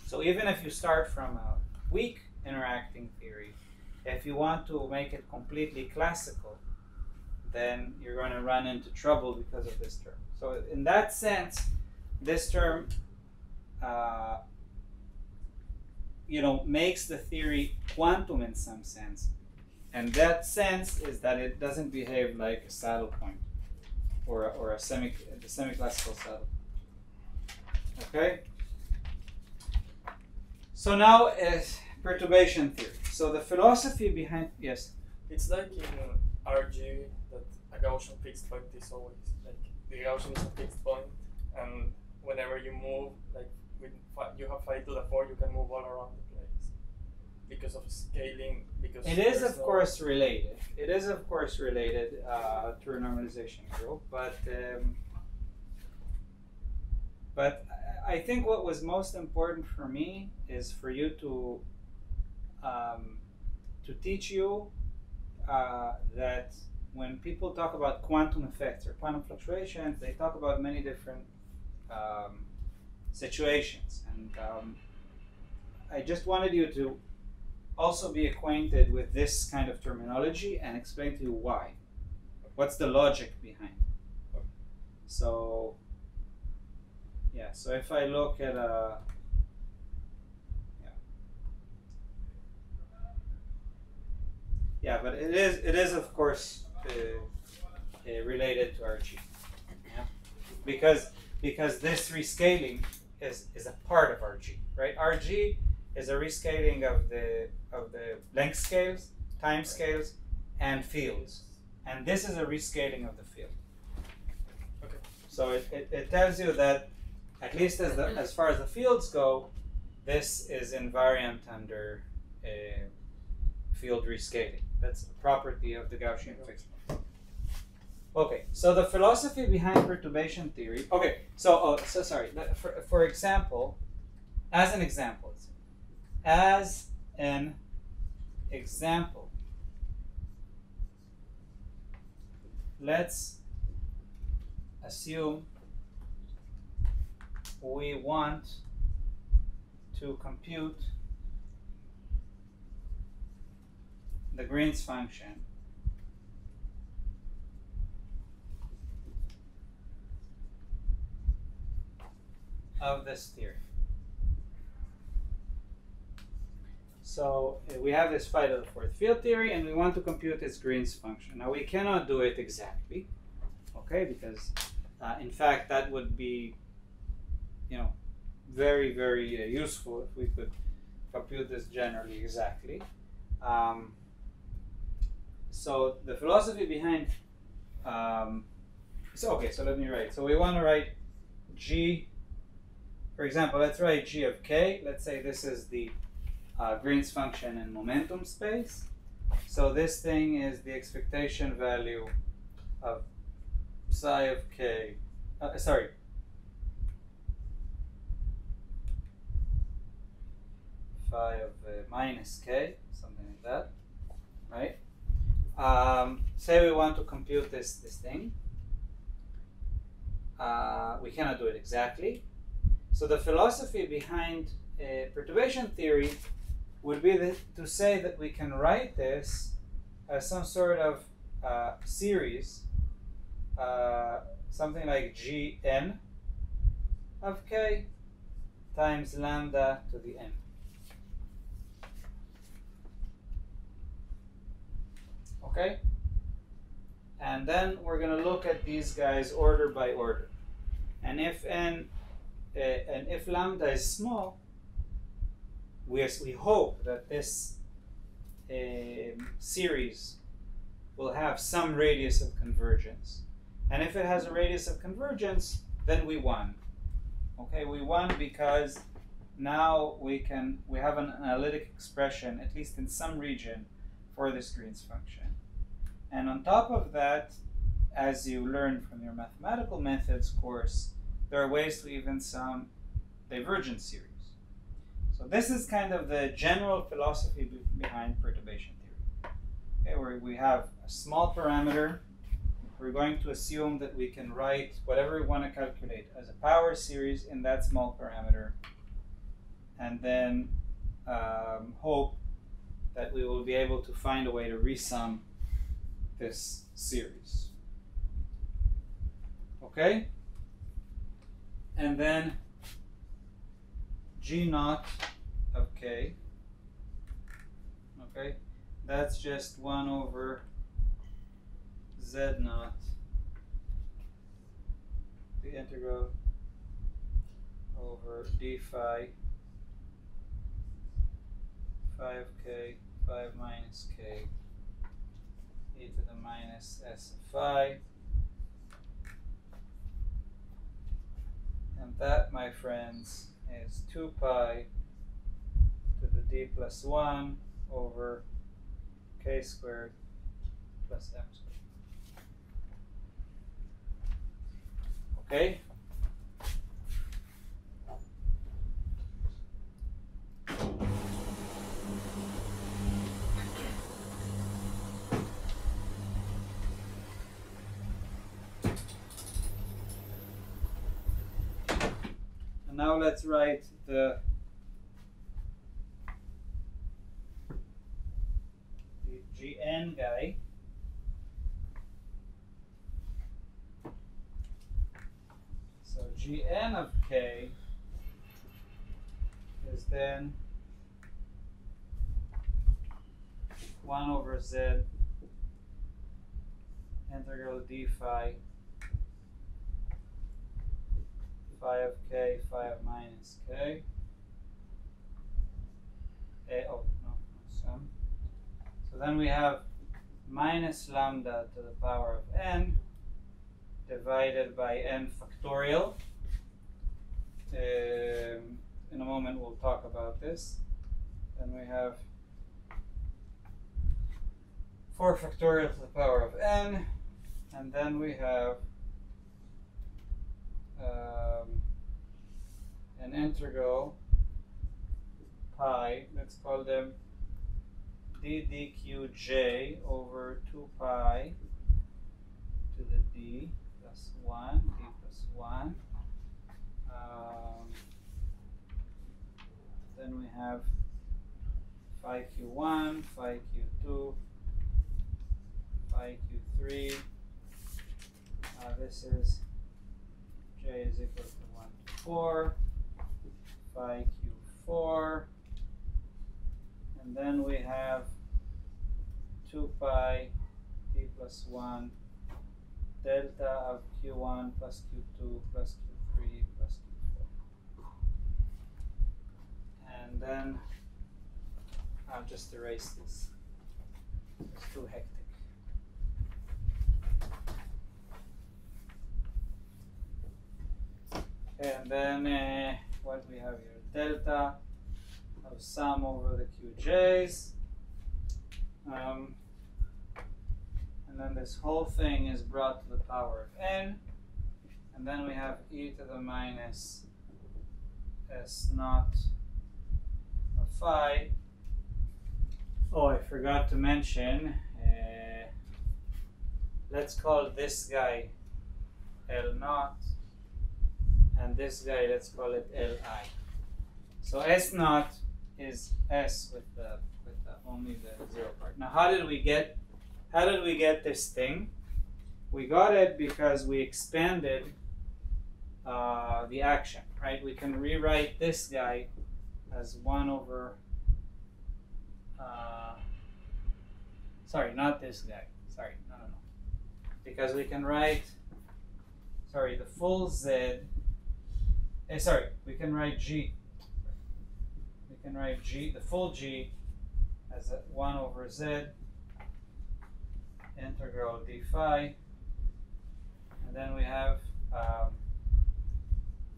So even if you start from a weak interacting theory, if you want to make it completely classical, then you're going to run into trouble because of this term. So in that sense, this term makes the theory quantum in some sense. And that sense is that it doesn't behave like a saddle point or a semi-classical saddle. Okay? So now perturbation theory. So the philosophy behind, yes? It's like in RG that a Gaussian fixed point is always like the Gaussian is a fixed point, and whenever you move, like you have phi to the 4, you can move all around the place because of scaling. Because it is of course related. It is of course related to a normalization group, but I think what was most important for me is for you to teach you that when people talk about quantum effects or quantum fluctuations, they talk about many different situations. And I just wanted you to also be acquainted with this kind of terminology and explain to you why. What's the logic behind it? So, yeah, so if I look at but it is of course related to our G. Yeah? Because this rescaling is a part of our G, right? Our G is a rescaling of the length scales, time scales, and fields, and this is a rescaling of the field. Okay. So it tells you that at least as far as the fields go, this is invariant under field rescaling. That's a property of the Gaussian fixed point. Okay, so the philosophy behind perturbation theory. Okay, so sorry. For example, as an example, let's assume we want to compute the Green's function of this theory. So we have this phi to the fourth field theory, and we want to compute its Green's function. Now we cannot do it exactly, okay, because in fact that would be, very, very useful if we could compute this generally exactly. So the philosophy behind, so let me write. So we want to write G, for example, let's write G of K. Let's say this is the Green's function in momentum space. So this thing is the expectation value of psi of K, phi of minus K, something like that, right? Say we want to compute this thing. We cannot do it exactly. So the philosophy behind perturbation theory would be to say that we can write this as some sort of series, something like Gn of K times lambda to the n. Okay? And then we're going to look at these guys order by order. And if lambda is small, we hope that this series will have some radius of convergence. And if it has a radius of convergence, then we won. Okay, we won because now we have an analytic expression, at least in some region, for this Green's function. And on top of that, as you learned from your mathematical methods course, there are ways to even sum divergent series. So this is kind of the general philosophy behind perturbation theory. Okay, where we have a small parameter. We're going to assume that we can write whatever we want to calculate as a power series in that small parameter, and then hope that we will be able to find a way to resum this series. Okay? And then G naught of K, okay, that's just 1 over Z naught, the integral over d phi of K, phi minus K, e to the minus s of phi. And that, my friends, is 2 pi to the d plus 1 over k squared plus m squared. Okay? Now let's write the Gn guy. So Gn of K is then 1 over Z integral d phi of k, phi of minus k. So then we have minus lambda to the power of n divided by n factorial. In a moment we'll talk about this. Then we have 4 factorial to the power of n, and then we have an integral pi, let's call them d dqj over 2 pi to the d plus 1, d plus 1. Then we have phi q1, phi q2, phi q3. This is j is equal to 1 to 4, phi q4, and then we have 2 pi d plus 1 delta of q1 plus q2 plus q3 plus q4. And then I'll just erase this. It's too hectic. And then what we have here, delta of sum over the qj's. And then this whole thing is brought to the power of n. And then we have e to the minus s naught of phi. Oh, I forgot to mention, let's call this guy L naught, and this guy, let's call it Li. So S naught is S with the only the 0 part. Now, how did we get this thing? We got it because we expanded the action, right? We can rewrite this guy as 1 over. Sorry, not this guy. Sorry, no. Because we can write. Sorry, the full Z. Sorry, we can write G. We can write G, the full G, as 1 over Z, integral d phi, and then we have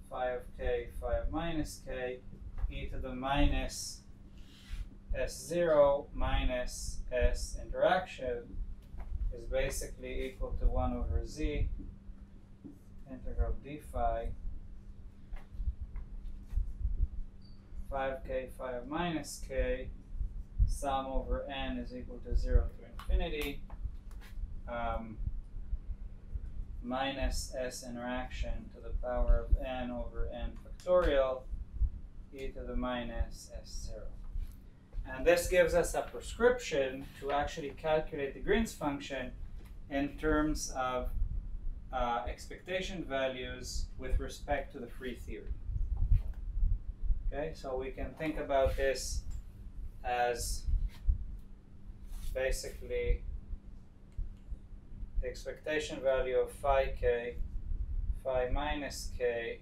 phi of k, phi of minus k, e to the minus S0 minus S interaction is basically equal to 1 over Z, integral d phi. Phi of k, phi of minus k, sum over n is equal to 0 to infinity, minus S interaction to the power of n over n factorial, e to the minus S0. And this gives us a prescription to actually calculate the Green's function in terms of expectation values with respect to the free theory. Okay, so we can think about this as basically the expectation value of phi k, phi minus k,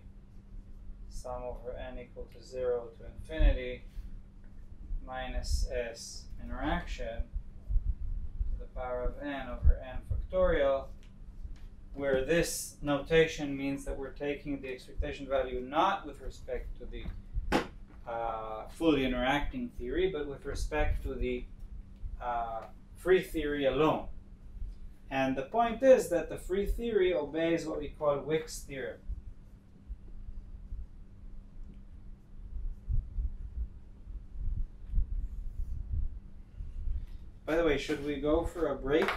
sum over n equal to 0 to infinity, minus S interaction to the power of n over n factorial, where this notation means that we're taking the expectation value not with respect to the fully interacting theory, but with respect to the free theory alone. And the point is that the free theory obeys what we call Wick's theorem. By the way, should we go for a break?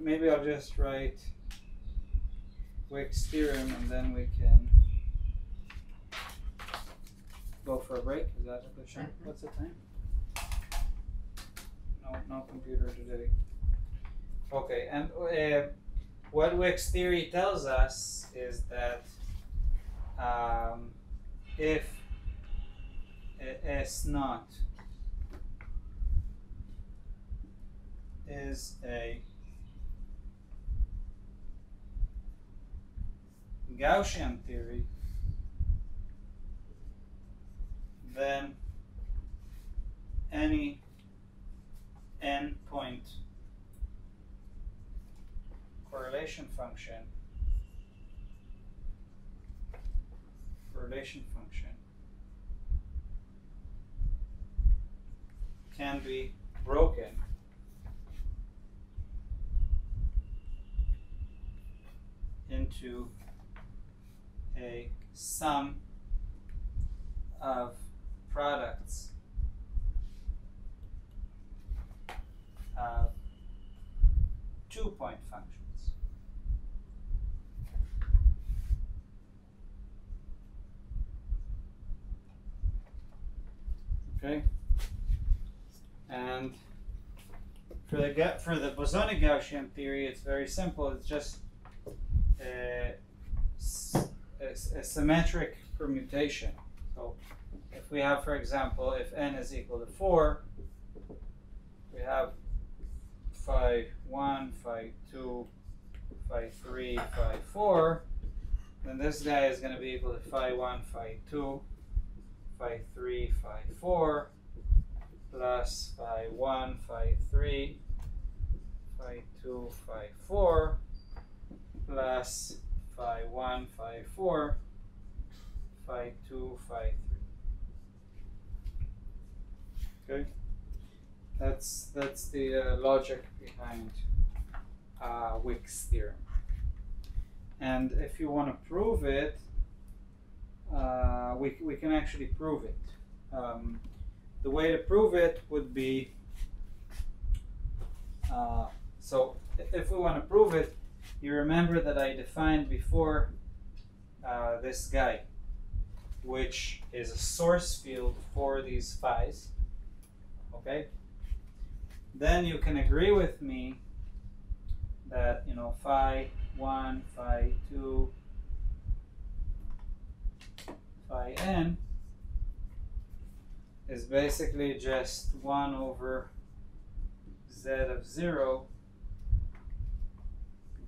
Maybe I'll just write Wick's theorem and then we can go for a break. Is that a good shot? What's the time? No computer today. Okay, and what Wick's theory tells us is that if S naught is a Gaussian theory, then any n point correlation function can be broken into a sum of products of 2-point functions. Okay, and for the bosonic Gaussian theory, it's very simple. It's just a symmetric permutation. So if we have, for example, if n is equal to 4, we have phi 1, phi 2, phi 3, phi 4, then this guy is going to be equal to phi 1, phi 2, phi 3, phi 4, plus phi 1, phi 3, phi 2, phi 4, plus phi 1, phi 4, phi 2, phi 3. Okay, that's the logic behind Wick's theorem. And if you want to prove it, we can actually prove it. The way to prove it would be, so if we want to prove it, you remember that I defined before this guy, which is a source field for these phi's. Okay? Then you can agree with me that, you know, phi 1, phi 2, phi n is basically just 1 over z of 0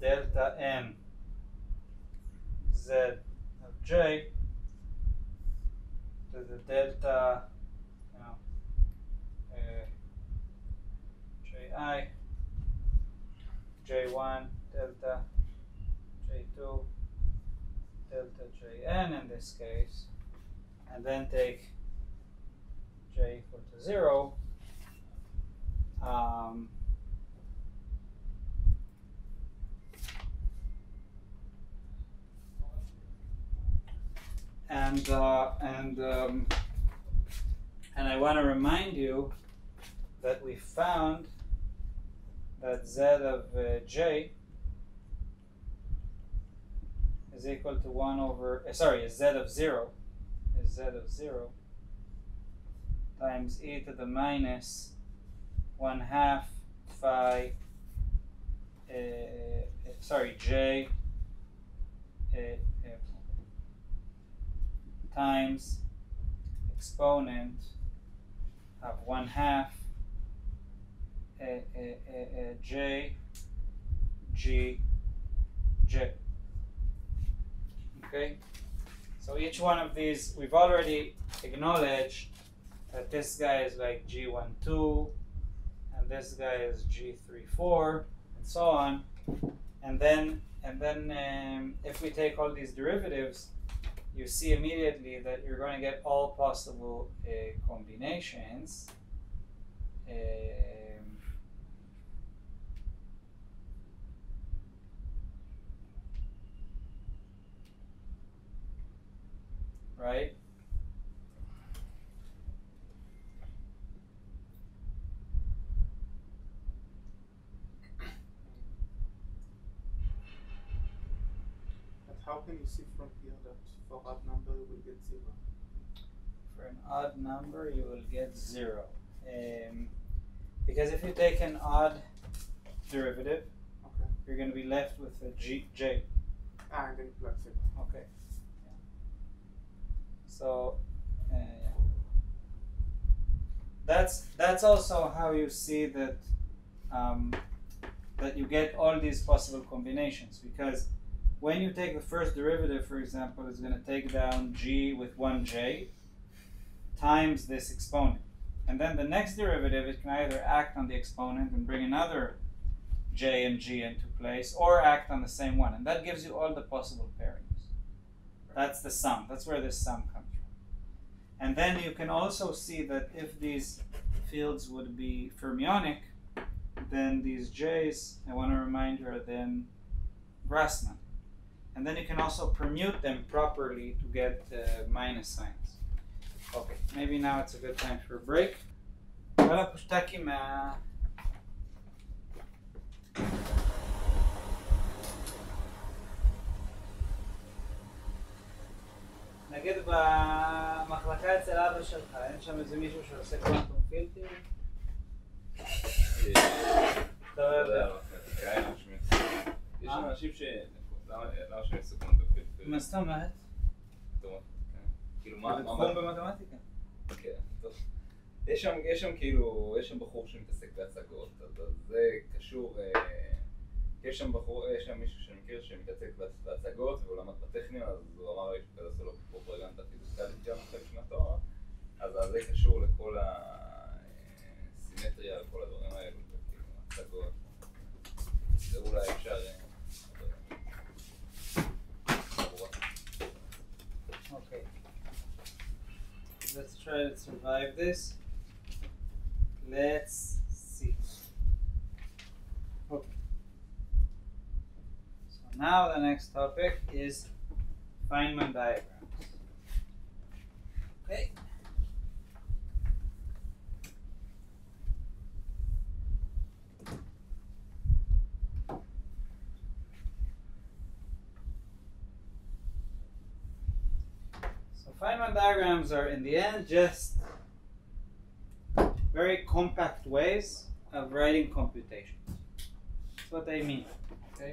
delta n z of j to the delta, you know, ji, j1 delta j2 delta jn in this case, and then take j equal to 0, and I want to remind you that we found that z of j is equal to 1 over, is z of 0 times e to the minus 1/2 phi, j times exponent of 1/2 j g j. Okay, so each one of these we've already acknowledged that this guy is like G12 and this guy is G34 and so on, and then if we take all these derivatives, you see immediately that you're going to get all possible combinations. Right? But how can you see from here that for odd number you will get 0? For an odd number you will get 0. Because if you take an odd derivative, Okay. you're going to be left with a j. And then plug 0. Okay. Yeah. So yeah. That's also how you see that that you get all these possible combinations, because when you take the first derivative, for example, it's going to take down g with 1j times this exponent. And then the next derivative, it can either act on the exponent and bring another j and g into place, or act on the same one. And that gives you all the possible pairings. That's the sum. That's where this sum comes from. And then you can also see that if these fields would be fermionic, then these j's, I want to remind you, are then Grassmann. And then you can also permute them properly to get minus signs. Okay, maybe now it's a good time for a break. Voilà, פושטקים מה... נגיד במחלקה אצל אבא שלך, אין שם איזה מישהו שעושה קוונטום פילטר? אתה לא יודע. יש אנשים ש... למה שהם יעשו קוונטום פילטר? מה זאת אומרת? כאילו מה... תחום במתמטיקה. כן, טוב. יש שם כאילו, יש שם בחור שמתעסק בהצגות, אז זה קשור... יש שם מישהו שאני מכיר שמתעסק בהצגות והוא למד בטכניון, אז הוא אמר לי שכזה עשו לו פרופגנדה פיזיקלית גם אחרי שנתו, אז זה קשור לכל הסימטריה, לכל הדברים האלו, כאילו, הצגות. זה אולי אפשר... Okay. Let's try to survive this. Let's see. Okay. So now the next topic is Feynman diagrams. Okay. Feynman diagrams are, in the end, just very compact ways of writing computations. That's what they mean. Okay.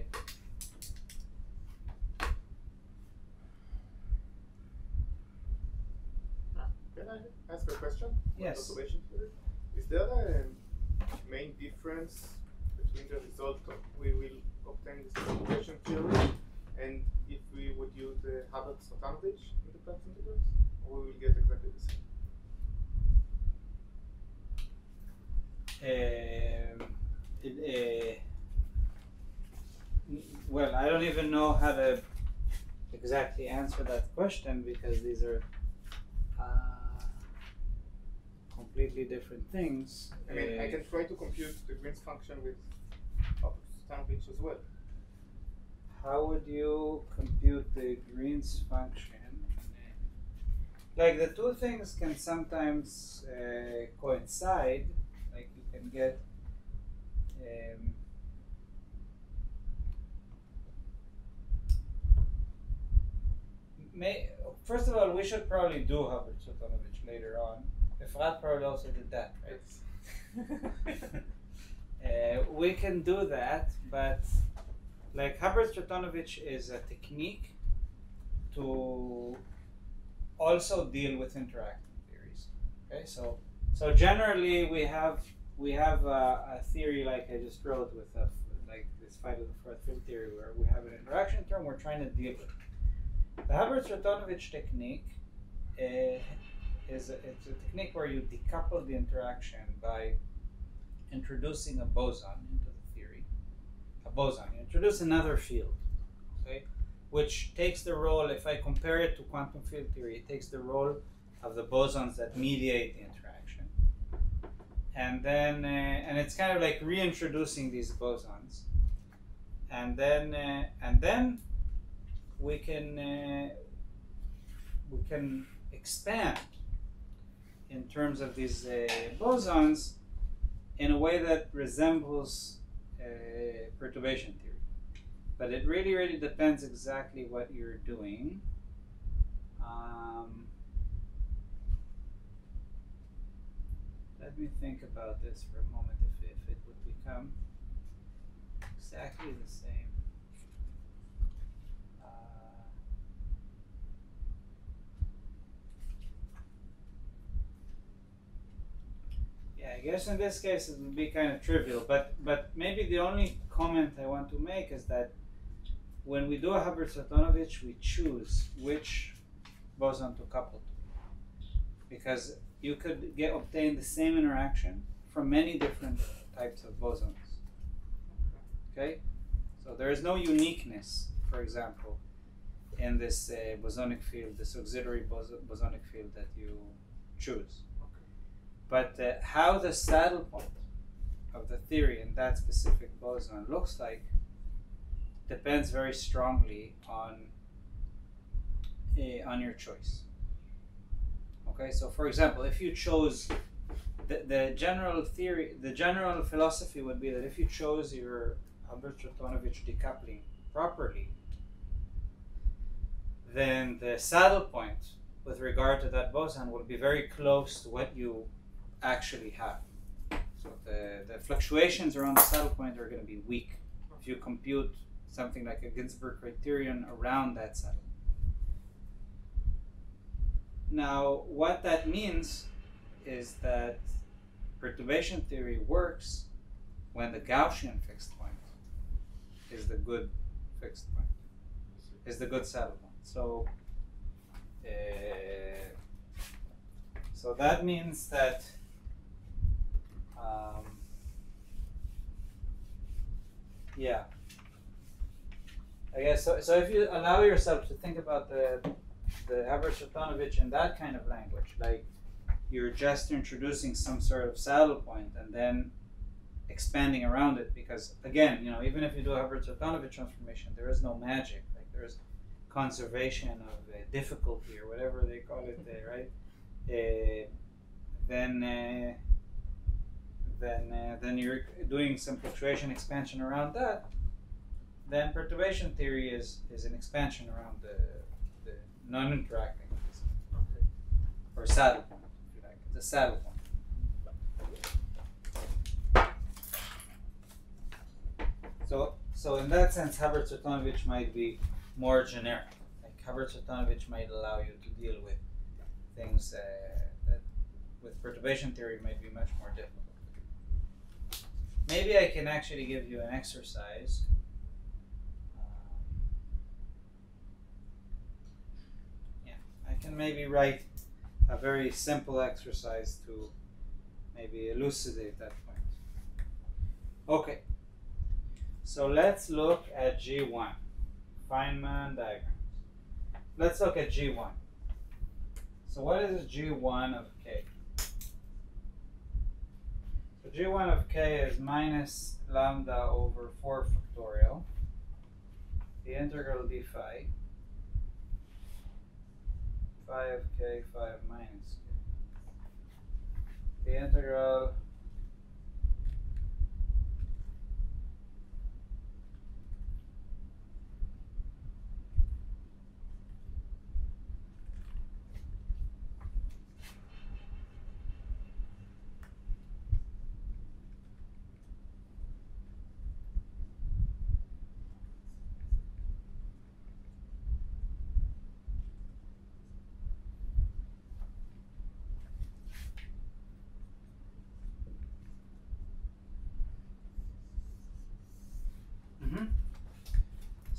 Can I ask a question? Yes. Observation here? Is there a main difference between the result we will obtain this computation theory and if we would use the Hubbard-Satanovich in the Platz integrals, or we will get exactly the same? Well, I don't even know how to exactly answer that question because these are completely different things. I mean, I can try to compute the Green's function with Hubbard-Satanovich as well. How would you compute the Green's function? Like the two things can sometimes coincide. Like you can get first of all, we should probably do Hubbard-Satanovich later on. Efrat probably also did that, right? We can do that, but like Hubbard-Satanovich is a technique to also deal with interacting theories. Okay, so generally we have a theory like I just wrote with like this fight of the fourth field theory where we have an interaction term we're trying to deal with. The Hubbard-Satanovich technique it's a technique where you decouple the interaction by introducing a boson into the theory. A boson. You introduce another field, okay, which takes the role, if I compare it to quantum field theory, it takes the role of the bosons that mediate the interaction. And then, and it's kind of like reintroducing these bosons. And then we can expand in terms of these bosons in a way that resembles perturbation theory. But it really, really depends exactly what you're doing. Let me think about this for a moment, if it would become exactly the same. Yeah, I guess in this case it would be kind of trivial, but maybe the only comment I want to make is that when we do a Hubbard-Satonovich, we choose which boson to couple to, because you could obtain the same interaction from many different types of bosons. Okay, so there is no uniqueness, for example, in this bosonic field, this auxiliary bosonic field that you choose. But how the saddle point of the theory in that specific boson looks like depends very strongly on your choice. Okay, so for example, if you chose the general theory, the general philosophy would be that if you chose your Hubbard-Satonovich decoupling properly, then the saddle point with regard to that boson will be very close to what you actually have. So the fluctuations around the saddle point are going to be weak if you compute something like a Ginzburg criterion around that saddle. Now, what that means is that perturbation theory works when the Gaussian fixed point is the good fixed point, is the good saddle point. So, so that means that yeah, I guess so. So if you allow yourself to think about the Hubbard-Satonovich in that kind of language, like you're just introducing some sort of saddle point and then expanding around it, because again, you know, even if you do a Hubbard-Satonovich transformation, there is no magic. Like there is conservation of difficulty or whatever they call it there, right? Then you're doing some fluctuation expansion around that. Then perturbation theory is an expansion around the non-interacting, or saddle point, if you like. It's a saddle point. So in that sense, Hubbard-Satonovich might be more generic. Like Hubbard-Satonovich might allow you to deal with things that with perturbation theory might be much more difficult. Maybe I can actually give you an exercise. Yeah, I can maybe write a very simple exercise to maybe elucidate that point. Okay, so let's look at G1, Feynman diagrams. Let's look at G1. So what is G1 of K? So G1 of K is minus lambda over 4 factorial, the integral d phi, phi of K, phi of minus K. The integral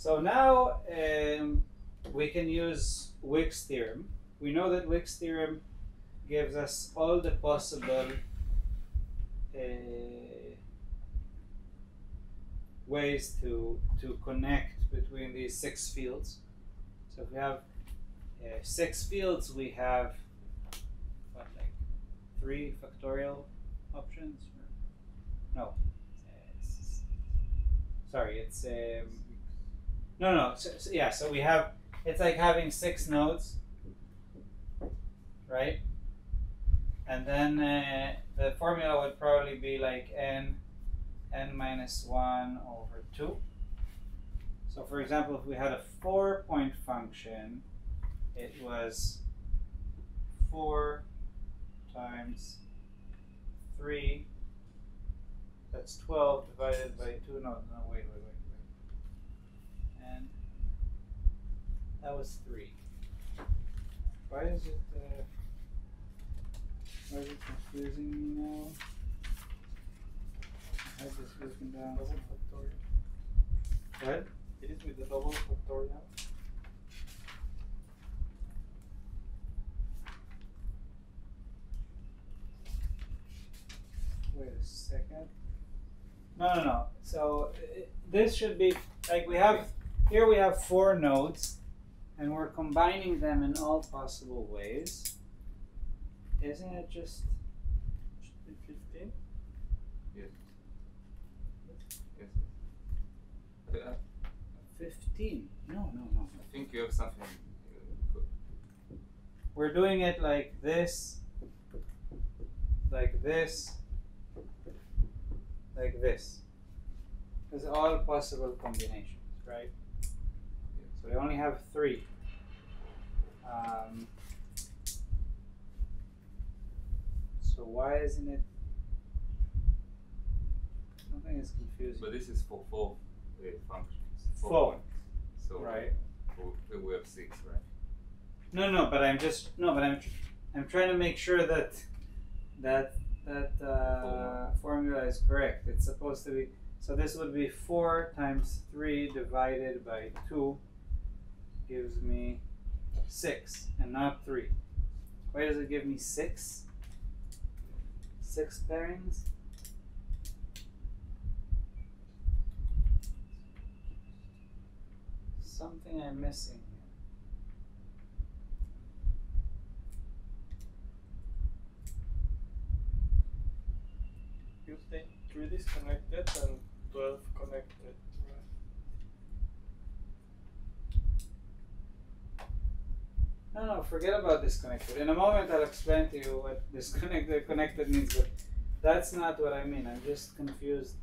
So now we can use Wick's theorem. We know that Wick's theorem gives us all the possible ways to connect between these 6 fields. So if we have 6 fields, we have what, like 3 factorial options? No. Sorry, it's no. So we have, it's like having 6 nodes, right? And then the formula would probably be like n minus 1 over 2. So for example, if we had a 4-point function, it was 4 times 3. That's 12 divided by 2. No, wait. And that was 3. Why is it confusing me now? I have this written down. Wasn't factorial. What? It is with the double factorial. Wait a second. No. So this should be like we have here. We have 4 nodes, and we're combining them in all possible ways. Isn't it just? Should be 15. Yes. Yes. 15. No. I think you have something. We're doing it like this, like this, like this. There's all possible combinations, right? So we only have 3. So why isn't it? Something is confusing. But this is for 4 functions. 4. Points. So Right. We have 6, right? No. But I'm trying to make sure that formula is correct. It's supposed to be. So this would be 4 times 3 divided by 2 gives me 6 and not 3. Why does it give me 6? 6 pairings? Something I'm missing here. You think 3 disconnected and 12 connected, right? No, forget about disconnected. In a moment I'll explain to you what disconnected, connected means, but that's not what I mean. I'm just confused.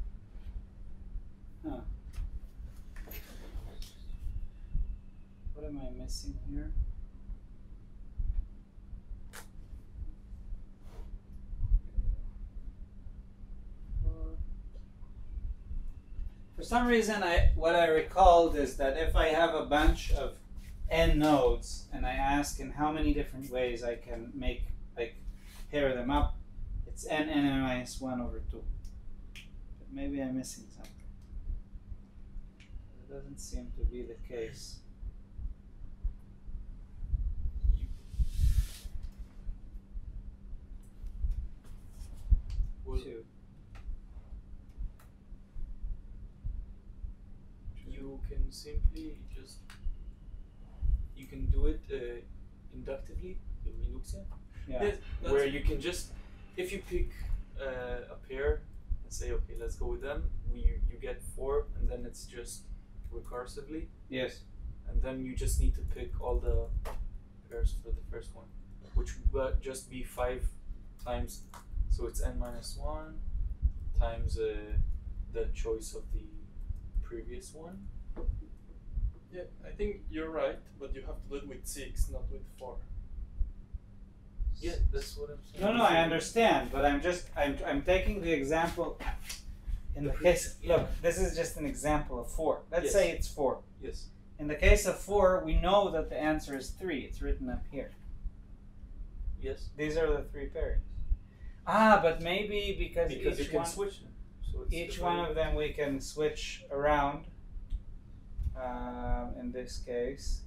Huh. What am I missing here? For some reason, what I recalled is that if I have a bunch of n nodes and I ask in how many different ways I can pair them up, it's n minus 1 over 2. But maybe I'm missing something. It doesn't seem to be the case. Well, 2. you can simply you can do it inductively in Linuxia, Yeah. where you can just, if you pick a pair and say, okay, let's go with them, you get 4, and then it's just recursively, Yes. and then you just need to pick all the pairs for the first one, which would just be 5 times, so it's n minus 1 times the choice of the previous one. Yeah, I think you're right, but you have to do it with 6, not with 4. Yeah, that's what I'm saying. No, I understand, but I'm taking the example in the case. Look, this is just an example of 4. Let's Yes. say it's 4. Yes. In the case of 4, we know that the answer is 3. It's written up here. Yes. These are the 3 pairings. But maybe because Because you each can one, switch them. So it's each the one way- of them we can switch around. In this case,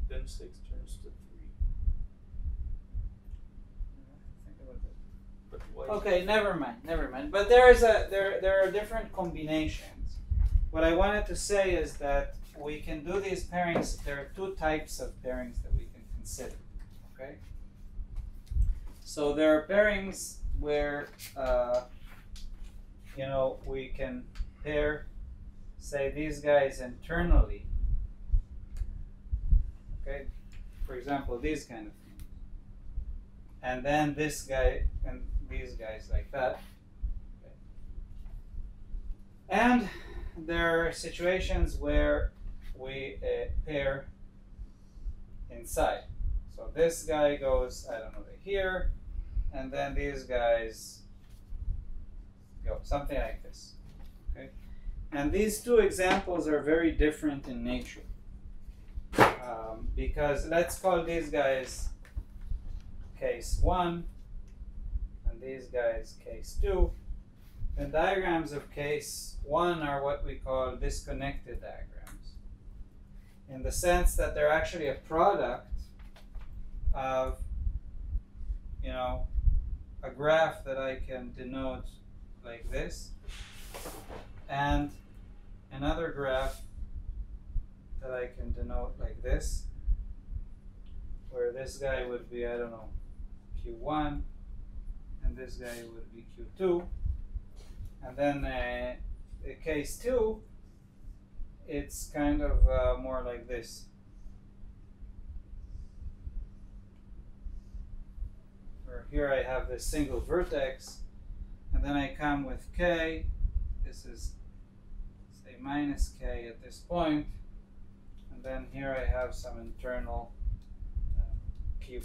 Then 6 turns to 3. think about it. But why? Okay, never mind. But there are different combinations. What I wanted to say is that we can do these pairings. There are 2 types of pairings that we can consider. Okay. So there are pairings where we can pair, say, these guys internally. Okay. For example, these kind of things. And then this guy and these guys like that. Okay. And there are situations where we pair inside. So this guy goes, I don't know, to here, and then these guys go something like this. Okay. And these 2 examples are very different in nature. Because let's call these guys case 1 and these guys case 2. And diagrams of case 1 are what we call disconnected diagrams. in the sense that they're actually a product of, you know, a graph that I can denote like this, and another graph that I can denote like this, where this guy would be, I don't know, Q1, and this guy would be Q2, and then case 2, it's kind of more like this. Where here I have this single vertex, and then I come with K. This is, say, minus K at this point, and then here I have some internal Q.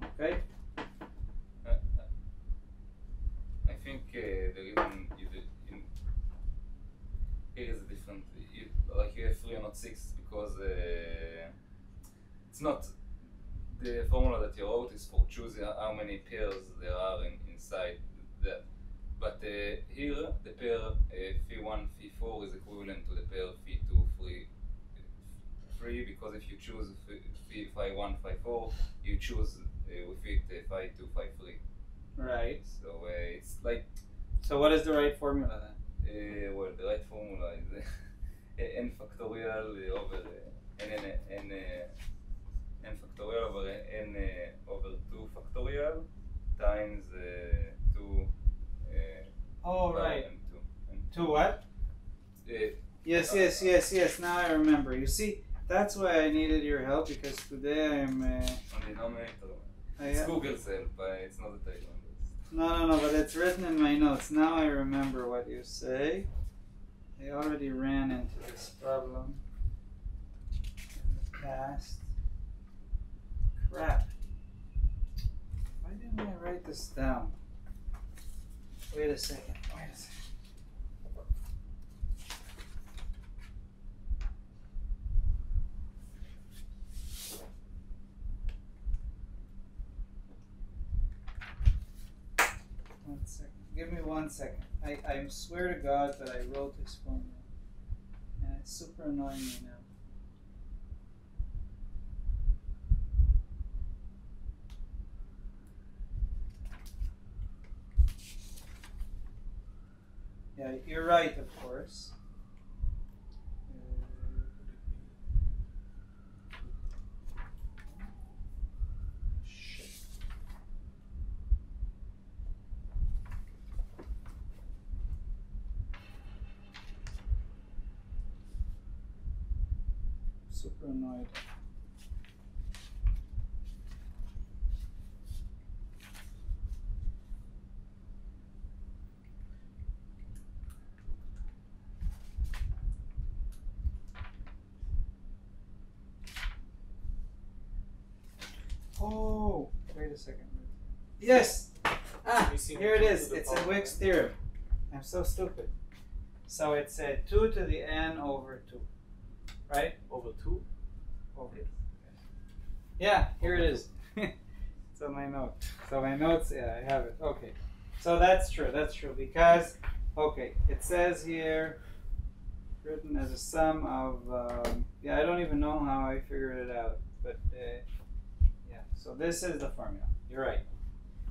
Okay? I think the reason here is different. Like you have 3 and not 6 because it's not the formula that you wrote is for choosing how many pairs there are inside that. But here the pair phi1, phi4 is equivalent to the pair phi2, phi3 because if you choose phi1, phi4, you choose with it phi2, phi3. Right. So it's like. So what is the right formula then? Well, the right formula is n factorial over n factorial over n over 2 factorial times 2. Oh, right. And 2. 2 what? Yes. Now I remember. You see, that's why I needed your help, because today I'm. On denominator. It's Google's help, it's not the title. No, but it's written in my notes. Now I remember what you say. I already ran into this problem in the past. Crap. Why didn't I write this down? Wait a second. Give me 1 second. I swear to God that I wrote this formula, and it's super annoying me now. Yeah, you're right, of course. Super annoyed. Oh, wait a second. Yes! Here it is. It's a Wick's theorem. I'm so stupid. So it's 2 to the n over 2. Right? Over 2? Over. Yeah, here it is. It's on my note. So my notes, yeah, I have it. Okay. So that's true. Because, okay, it says here, written as a sum of, I don't even know how I figured it out. But, yeah. So this is the formula. You're right.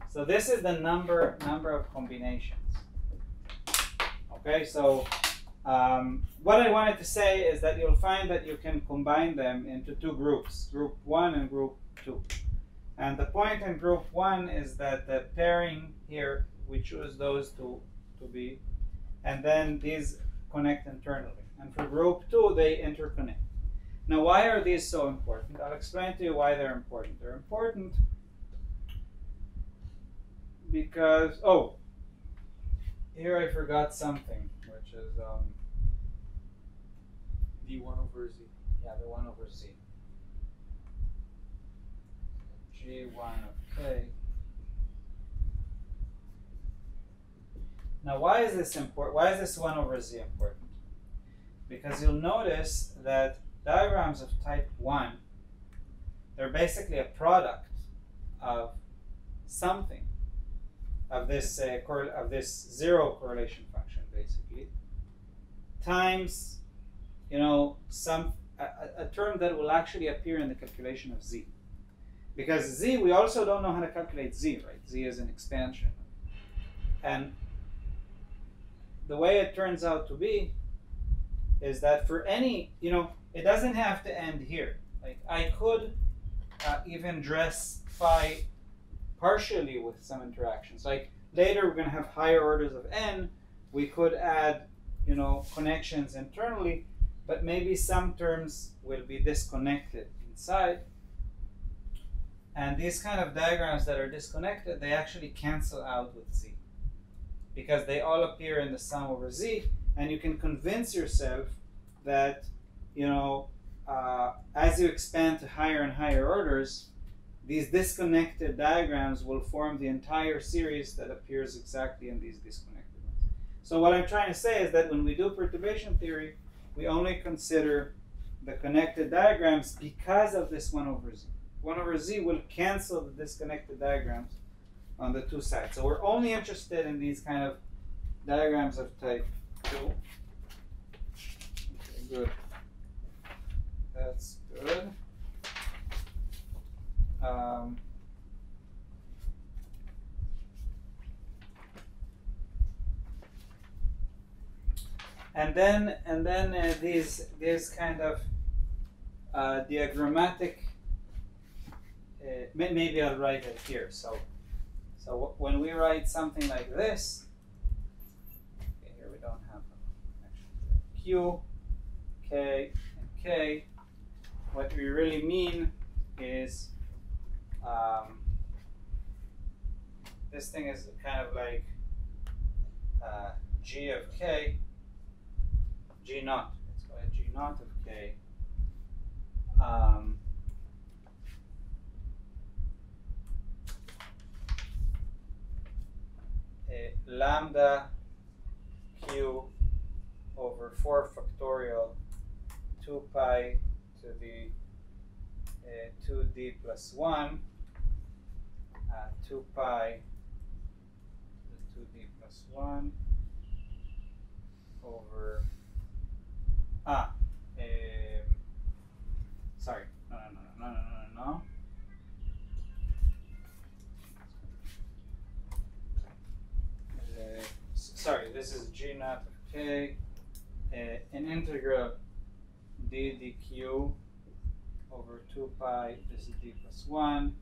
So this is the number of combinations. Okay, so what I wanted to say is that you'll find that you can combine them into 2 groups, group 1 and group 2. And the point in group 1 is that the pairing here, we choose those to be, and then these connect internally. And for group 2, they interconnect. Now, why are these so important? I'll explain to you why they're important. They're important because, here I forgot something, which is D1 over Z. Yeah, the 1 over Z. G1 of K. Now, why is this important? Why is this 1 over Z important? Because you'll notice that diagrams of type 1, they're basically a product of something, of this zero correlation function, basically. times, you know, a term that will actually appear in the calculation of z. Because z, we also don't know how to calculate z, right? Z is an expansion. And the way it turns out to be is that for any, you know, it doesn't have to end here. Like I could even dress phi partially with some interactions. Like later we're going to have higher orders of n. We could add, you know, connections internally, but maybe some terms will be disconnected inside. And these kind of diagrams that are disconnected, they actually cancel out with z, because they all appear in the sum over z, and you can convince yourself that, you know, as you expand to higher and higher orders, these disconnected diagrams will form the entire series that appears exactly in these disconnected ones. So what I'm trying to say is that when we do perturbation theory, we only consider the connected diagrams because of this 1 over z. 1 over z will cancel the disconnected diagrams on the two sides. So we're only interested in these kind of diagrams of type 2. Okay, good. That's good. And then these kind of diagrammatic. Maybe I'll write it here. So when we write something like this, okay, here we don't have actually Q, K, and K. What we really mean is this thing is kind of like G of K, G naught. Let's call it G naught of K. Lambda Q over 4 factorial 2 pi to the 2d plus 1 2 pi to the 2d plus 1 over sorry, no. Sorry, this is G naught of K, an integral d dq over 2 pi, this is d plus 1,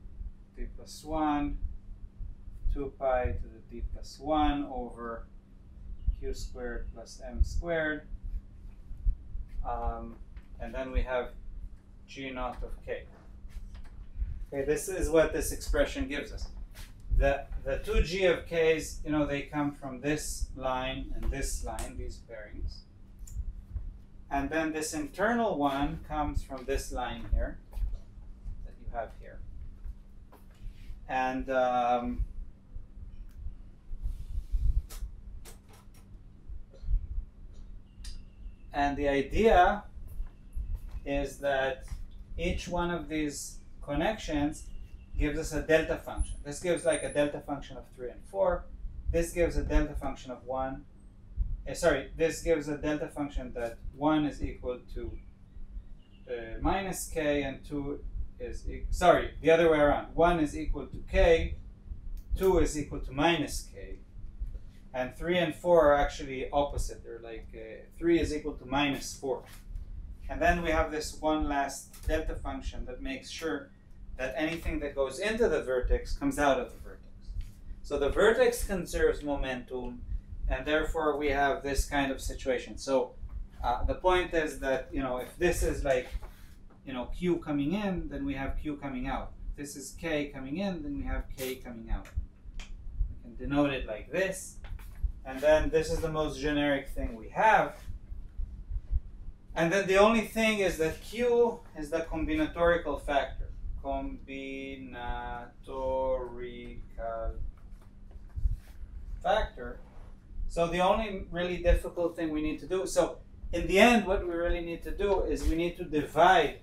2 pi to the d plus 1 over q squared plus m squared. And then we have G naught of K. Okay, this is what this expression gives us. The 2G of K's, you know, they come from this line and this line, these pairings. And then this internal one comes from this line here that you have here. And the idea is that each one of these connections gives us a delta function. This gives like a delta function of 3 and 4. This gives a delta function of 1. This gives a delta function that 1 is equal to minus k and 2 is, the other way around. 1 is equal to k, 2 is equal to minus k. And 3 and 4 are actually opposite. They're like 3 is equal to minus 4. And then we have this one last delta function that makes sure that anything that goes into the vertex comes out of the vertex. So the vertex conserves momentum, and therefore we have this kind of situation. So the point is that, you know, if this is like, you know, Q coming in, then we have Q coming out. If this is K coming in, then we have K coming out. We can denote it like this. And then this is the most generic thing we have. And then the only thing is that Q is the combinatorial factor. Combinatorial factor. So the only really difficult thing we need to do, so in the end what we really need to do is we need to divide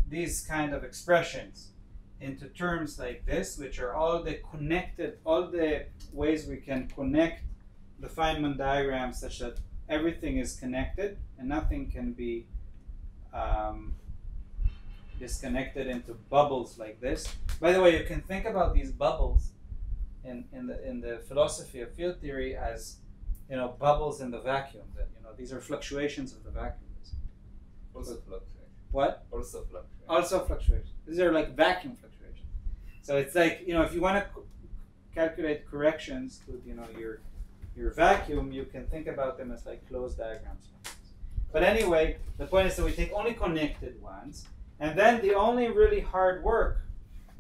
these kind of expressions into terms like this, which are all the ways we can connect the Feynman diagram such that everything is connected and nothing can be disconnected into bubbles like this. By the way, you can think about these bubbles in the philosophy of field theory as, you know, bubbles in the vacuum. That, you know, these are fluctuations of the vacuum. Also fluctuation. What? Also fluctuation. Also fluctuations. These are like vacuum fluctuations. So it's like, you know, if you want to calculate corrections to, you know, your vacuum, you can think about them as like closed diagrams. But anyway, the point is that we take only connected ones, and then the only really hard work,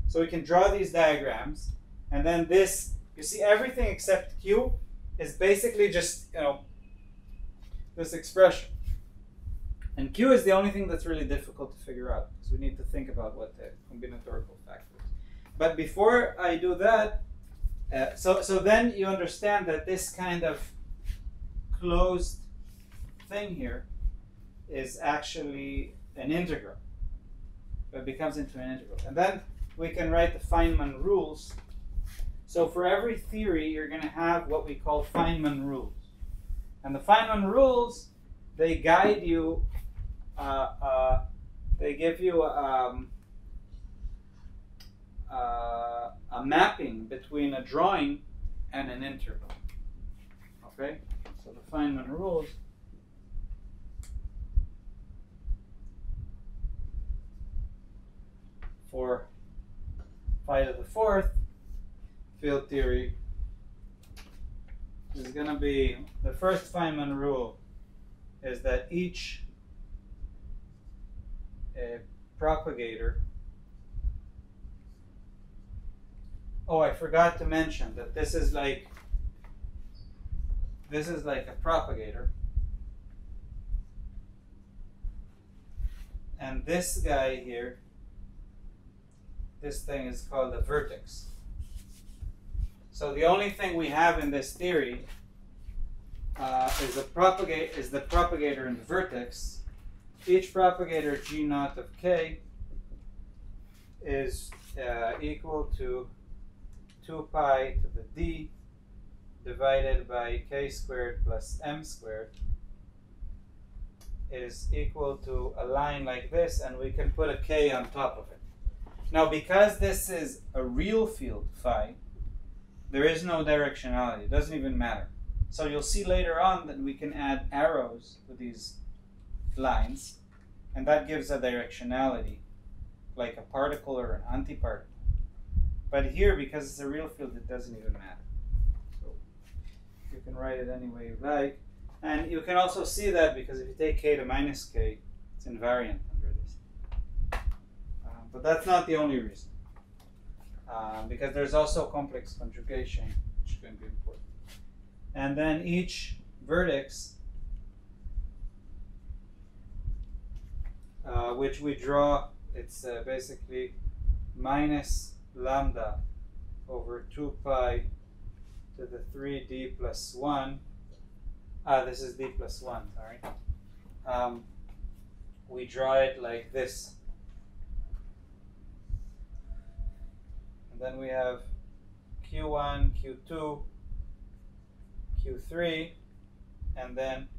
so we can draw these diagrams, and then this, you see, everything except Q is basically just, you know, this expression. And Q is the only thing that's really difficult to figure out, because we need to think about what the combinatorial factor is. But before I do that, so then you understand that this kind of closed thing here is actually an integral. It becomes into an integral. And then we can write the Feynman rules. So for every theory, you're going to have what we call Feynman rules. And the Feynman rules, they guide you, they give you a mapping between a drawing and an interval. Okay? So the Feynman rules for phi to the fourth field theory is going to be, the first Feynman rule is that each propagator, oh, I forgot to mention that this is like a propagator, and this guy here, this thing is called a vertex. So the only thing we have in this theory is the propagator and the vertex. Each propagator G naught of k is equal to 2 pi to the d divided by k squared plus m squared is equal to a line like this, and we can put a k on top of it. Now, because this is a real field phi, there is no directionality. It doesn't even matter. So you'll see later on that we can add arrows to these lines, and that gives a directionality, like a particle or an antiparticle. But here, because it's a real field, it doesn't even matter. So you can write it any way you like. And you can also see that because if you take k to minus k, it's invariant under this. But that's not the only reason. Because there's also complex conjugation, which can be important. And then each vertex, which we draw, it's basically minus lambda over 2 pi to the 3d plus 1. This is d plus 1, sorry. We draw it like this. And then we have Q1, Q2, Q3, and then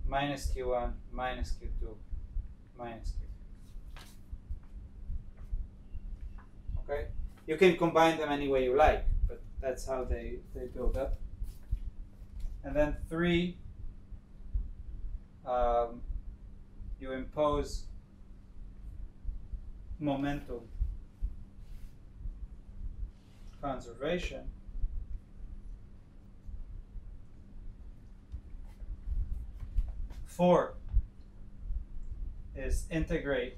minus Q1, minus Q2, minus Q3. Okay? You can combine them any way you like, but that's how they build up. And then 3, you impose momentum conservation. Four is integrate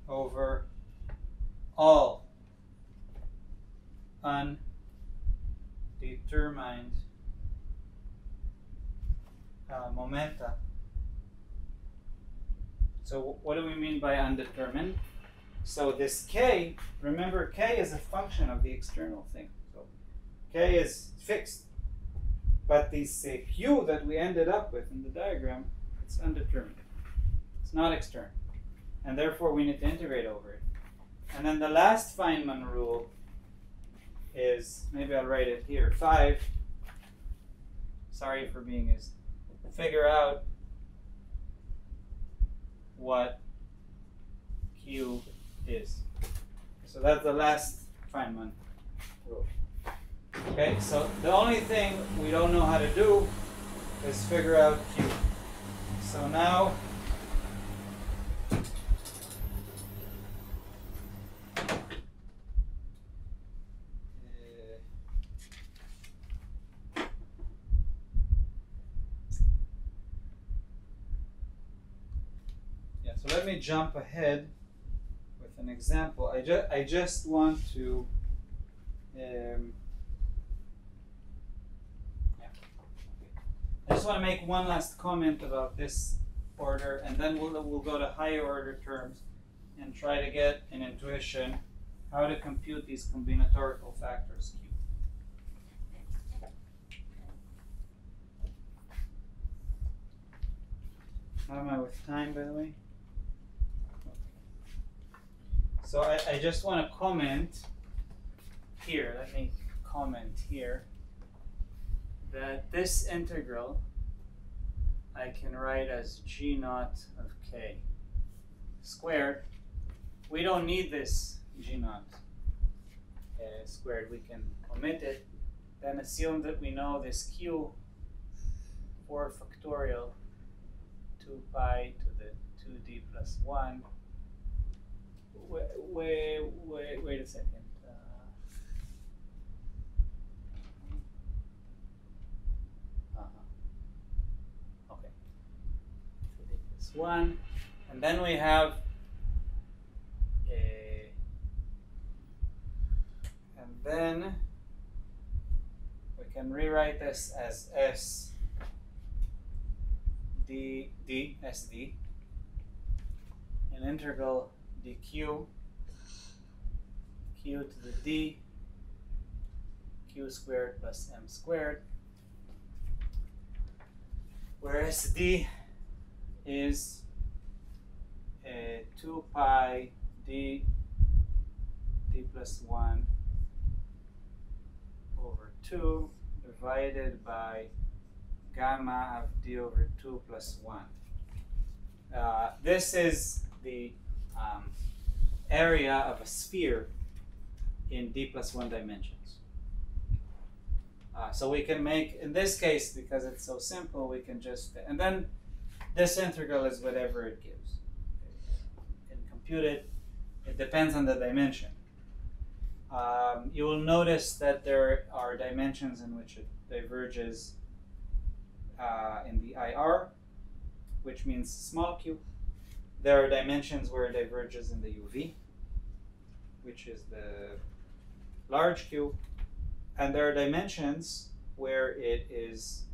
over all undetermined momenta. So what do we mean by undetermined? So this k, remember k is a function of the external thing. So k is fixed. But this q that we ended up with in the diagram, it's undetermined. It's not external. And therefore we need to integrate over it. And then the last Feynman rule is, maybe I'll write it here, 5, sorry for being is, figure out what Q is. So that's the last Feynman rule. Okay, so the only thing we don't know how to do is figure out Q. So now so let me jump ahead with an example. I just want to I just want to make one last comment about this order, and then we'll go to higher order terms and try to get an intuition how to compute these combinatorial factors Q. How am I with time, by the way? So I just want to comment here, let me comment here, that this integral I can write as g naught of k squared. We don't need this g naught squared, we can omit it, then assume that we know this q 4 factorial 2 pi to the 2d plus 1. Wait a second. Okay. 2d plus 1. And then we have and then we can rewrite this as s d sd, an integral dq q to the d q squared plus m squared, where sd is 2 pi d plus 1 over 2 divided by gamma of d over 2 plus 1. This is the area of a sphere in d plus 1 dimensions. So we can make, in this case, because it's so simple, we can just, and then this integral is whatever it gives. You can compute it. It depends on the dimension. You will notice that there are dimensions in which it diverges in the IR, which means small q. There are dimensions where it diverges in the UV, which is the large q. And there are dimensions where it is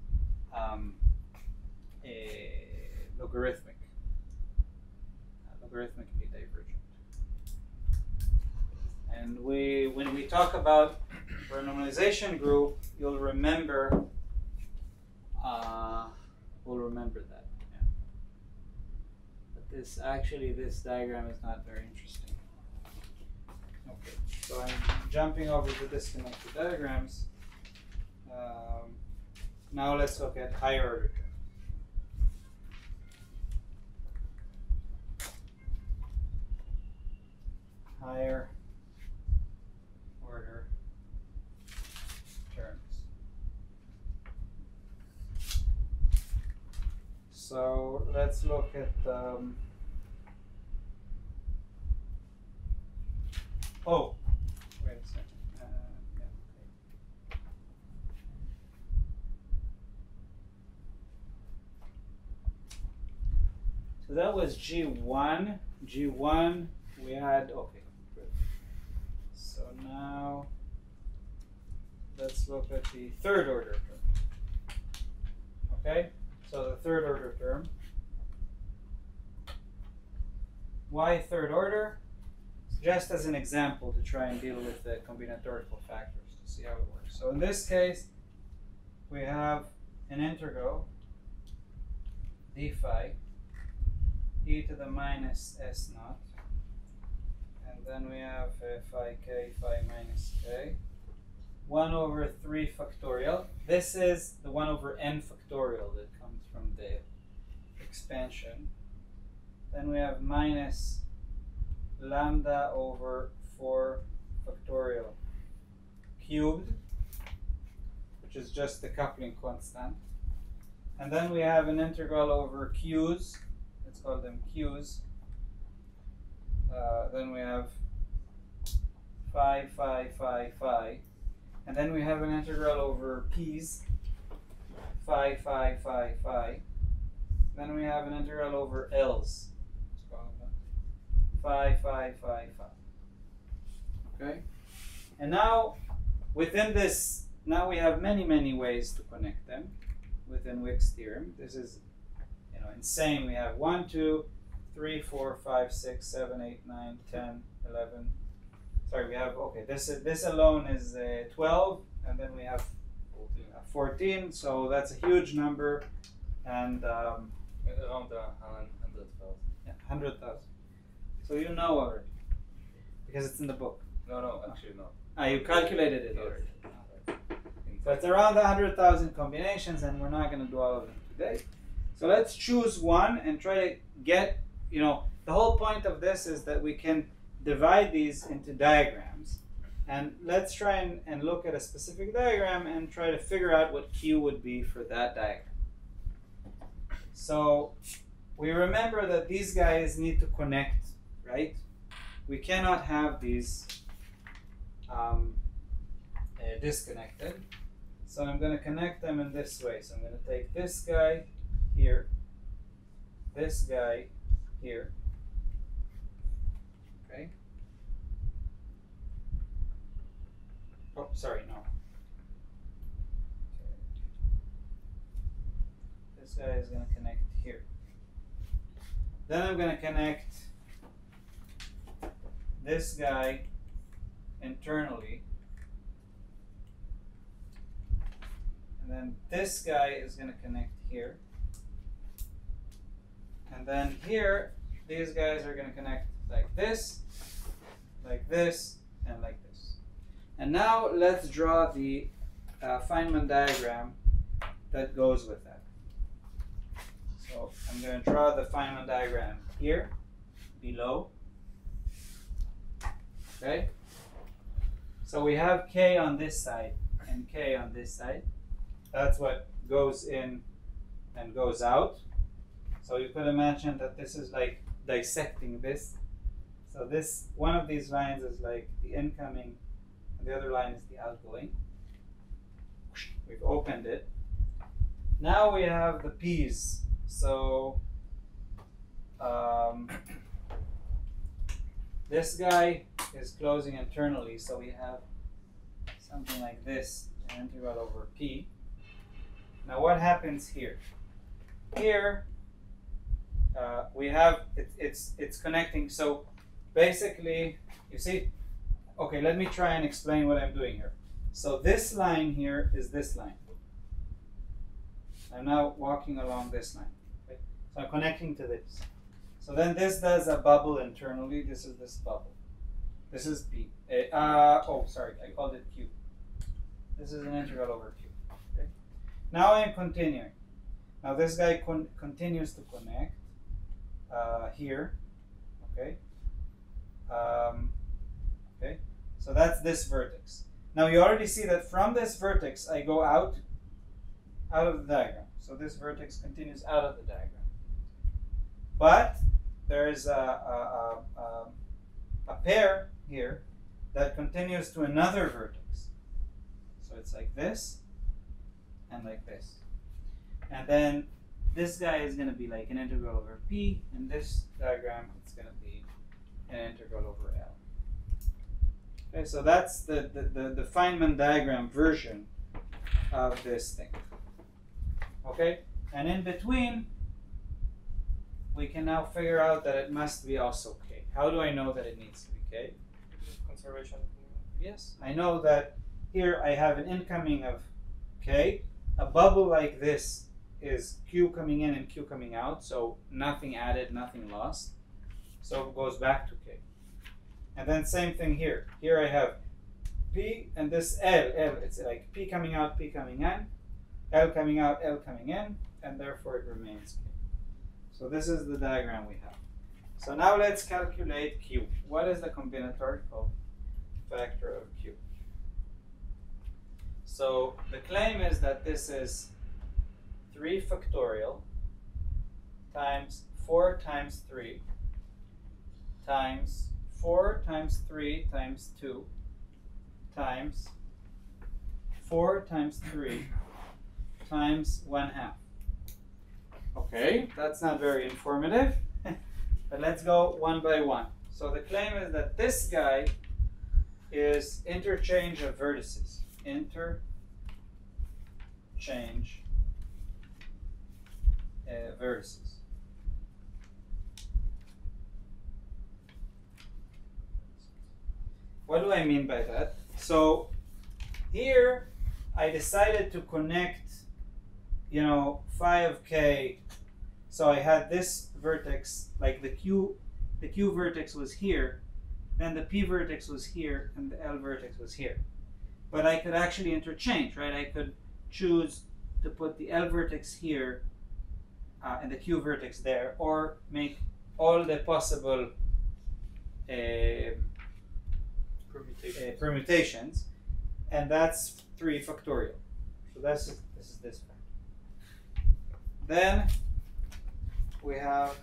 logarithmically divergent. And when we talk about renormalization group, you'll remember that. Yeah. But this diagram is not very interesting. Okay, so I'm jumping over the disconnected diagrams. Now let's look at higher order terms. Higher order terms. So let's look at oh, wait a second. Yeah, okay. So that was G1. G1 we had, okay, good. So now let's look at the third order term. Okay, so the third order term. Why third order? Just as an example to try and deal with the combinatorial factors to see how it works. So in this case, we have an integral d phi e to the minus s naught, and then we have phi k phi minus k 1 over 3 factorial. This is the 1 over n factorial that comes from the expansion. Then we have minus lambda over 4 factorial cubed, which is just the coupling constant. And then we have an integral over q's. Let's call them q's. Then we have phi, phi, phi, phi. And then we have an integral over p's. Phi, phi, phi, phi. Then we have an integral over l's. Let's call them phi, phi, phi, phi. Okay? And now, within this, now we have many ways to connect them within Wick's theorem. This is, insane. We have 1, 2, 3, 4, 5, 6, 7, 8, 9, 10, 11. Sorry, we have, okay, this alone is 12, and then we have 14, so that's a huge number, and around 100,000. Yeah, 100,000. So you know already, because it's in the book. No, actually no. You calculated it already. Yes. So it's around 100,000 combinations, and we're not going to do all of them today. So let's choose one and try to get, the whole point of this is that we can divide these into diagrams. And let's try and look at a specific diagram and try to figure out what Q would be for that diagram. So we remember that these guys need to connect, right? We cannot have these disconnected. So I'm going to connect them in this way. So I'm going to take this guy here, this guy here. Okay. Oh, sorry, no. This guy is going to connect here. Then I'm going to connect this guy internally. And then this guy is going to connect here. And then here, these guys are going to connect like this, and like this. And now let's draw the Feynman diagram that goes with that. So I'm going to draw the Feynman diagram here, below. Okay? So we have K on this side and K on this side. That's what goes in and goes out. So you could imagine that this is like dissecting this. So this, one of these lines is like the incoming, and the other line is the outgoing. We've opened it. Now we have the P's. So this guy is closing internally, so we have something like this, an integral over P. Now what happens here? Here we have it's connecting. So basically, you see, okay, let me try and explain what I'm doing here. So this line here is this line. I'm now walking along this line. Okay? So I'm connecting to this. So then this does a bubble internally. This is this bubble. This is P. Oh, sorry, I called it Q. This is an integral over Q. Okay? Now I'm continuing. Now this guy continues to connect here. Okay. Okay. So that's this vertex. Now you already see that from this vertex I go out of the diagram. So this vertex continues out of the diagram. But there is a pair here that continues to another vertex. So it's like this and like this. And then this guy is going to be like an integral over P. In this diagram, it's going to be an integral over L. Okay, so that's the Feynman diagram version of this thing. Okay, and in between, we can now figure out that it must be also K. How do I know that it needs to be K? Conservation. Yes, I know that here I have an incoming of K. A bubble like this is Q coming in and Q coming out, so nothing added, nothing lost. So it goes back to K. And then same thing here. Here I have P and this L, it's like P coming out, P coming in, L coming out, L coming in, and therefore it remains K. So this is the diagram we have. So now let's calculate Q. What is the combinatorial factor of Q? So the claim is that this is 3 factorial times 4 times 3 times 4 times 3 times 2 times 4 times 3 times 1/2. Okay, that's not very informative, but let's go one by one. So the claim is that this guy is interchange of vertices. Interchange vertices. What do I mean by that? So here I decided to connect, phi of k. So I had this vertex, like the Q vertex was here, then the P vertex was here, and the L vertex was here. But I could actually interchange, right? I could choose to put the L vertex here and the Q vertex there, or make all the possible permutations, and that's 3 factorial. So this is this fact. Then we have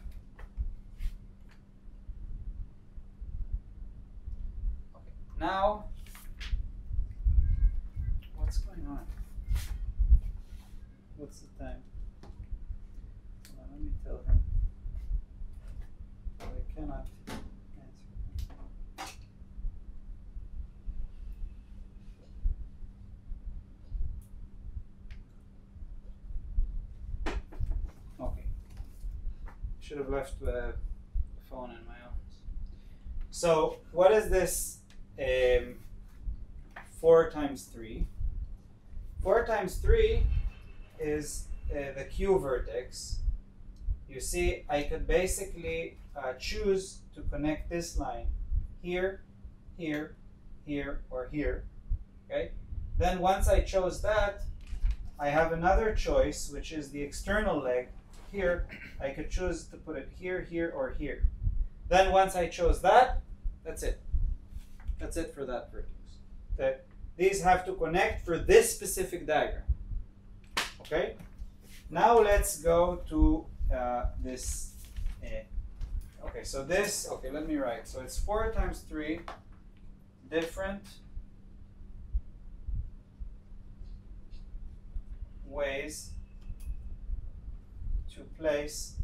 now what's going on? What's the time? Hold on, let me tell him. I cannot answer. Okay. Should have left the phone in my office. So what is this 4 times 3? 4 times 3 is the Q vertex. You see, I could basically choose to connect this line here, here, here, or here. Okay. Then once I chose that, I have another choice, which is the external leg. Here, I could choose to put it here, here, or here. Then once I chose that, that's it. That's it for that vertex. Okay. These have to connect for this specific diagram. Okay. Now let's go to this. Okay, so this. Okay, let me write. So it's 4 times 3 different ways to place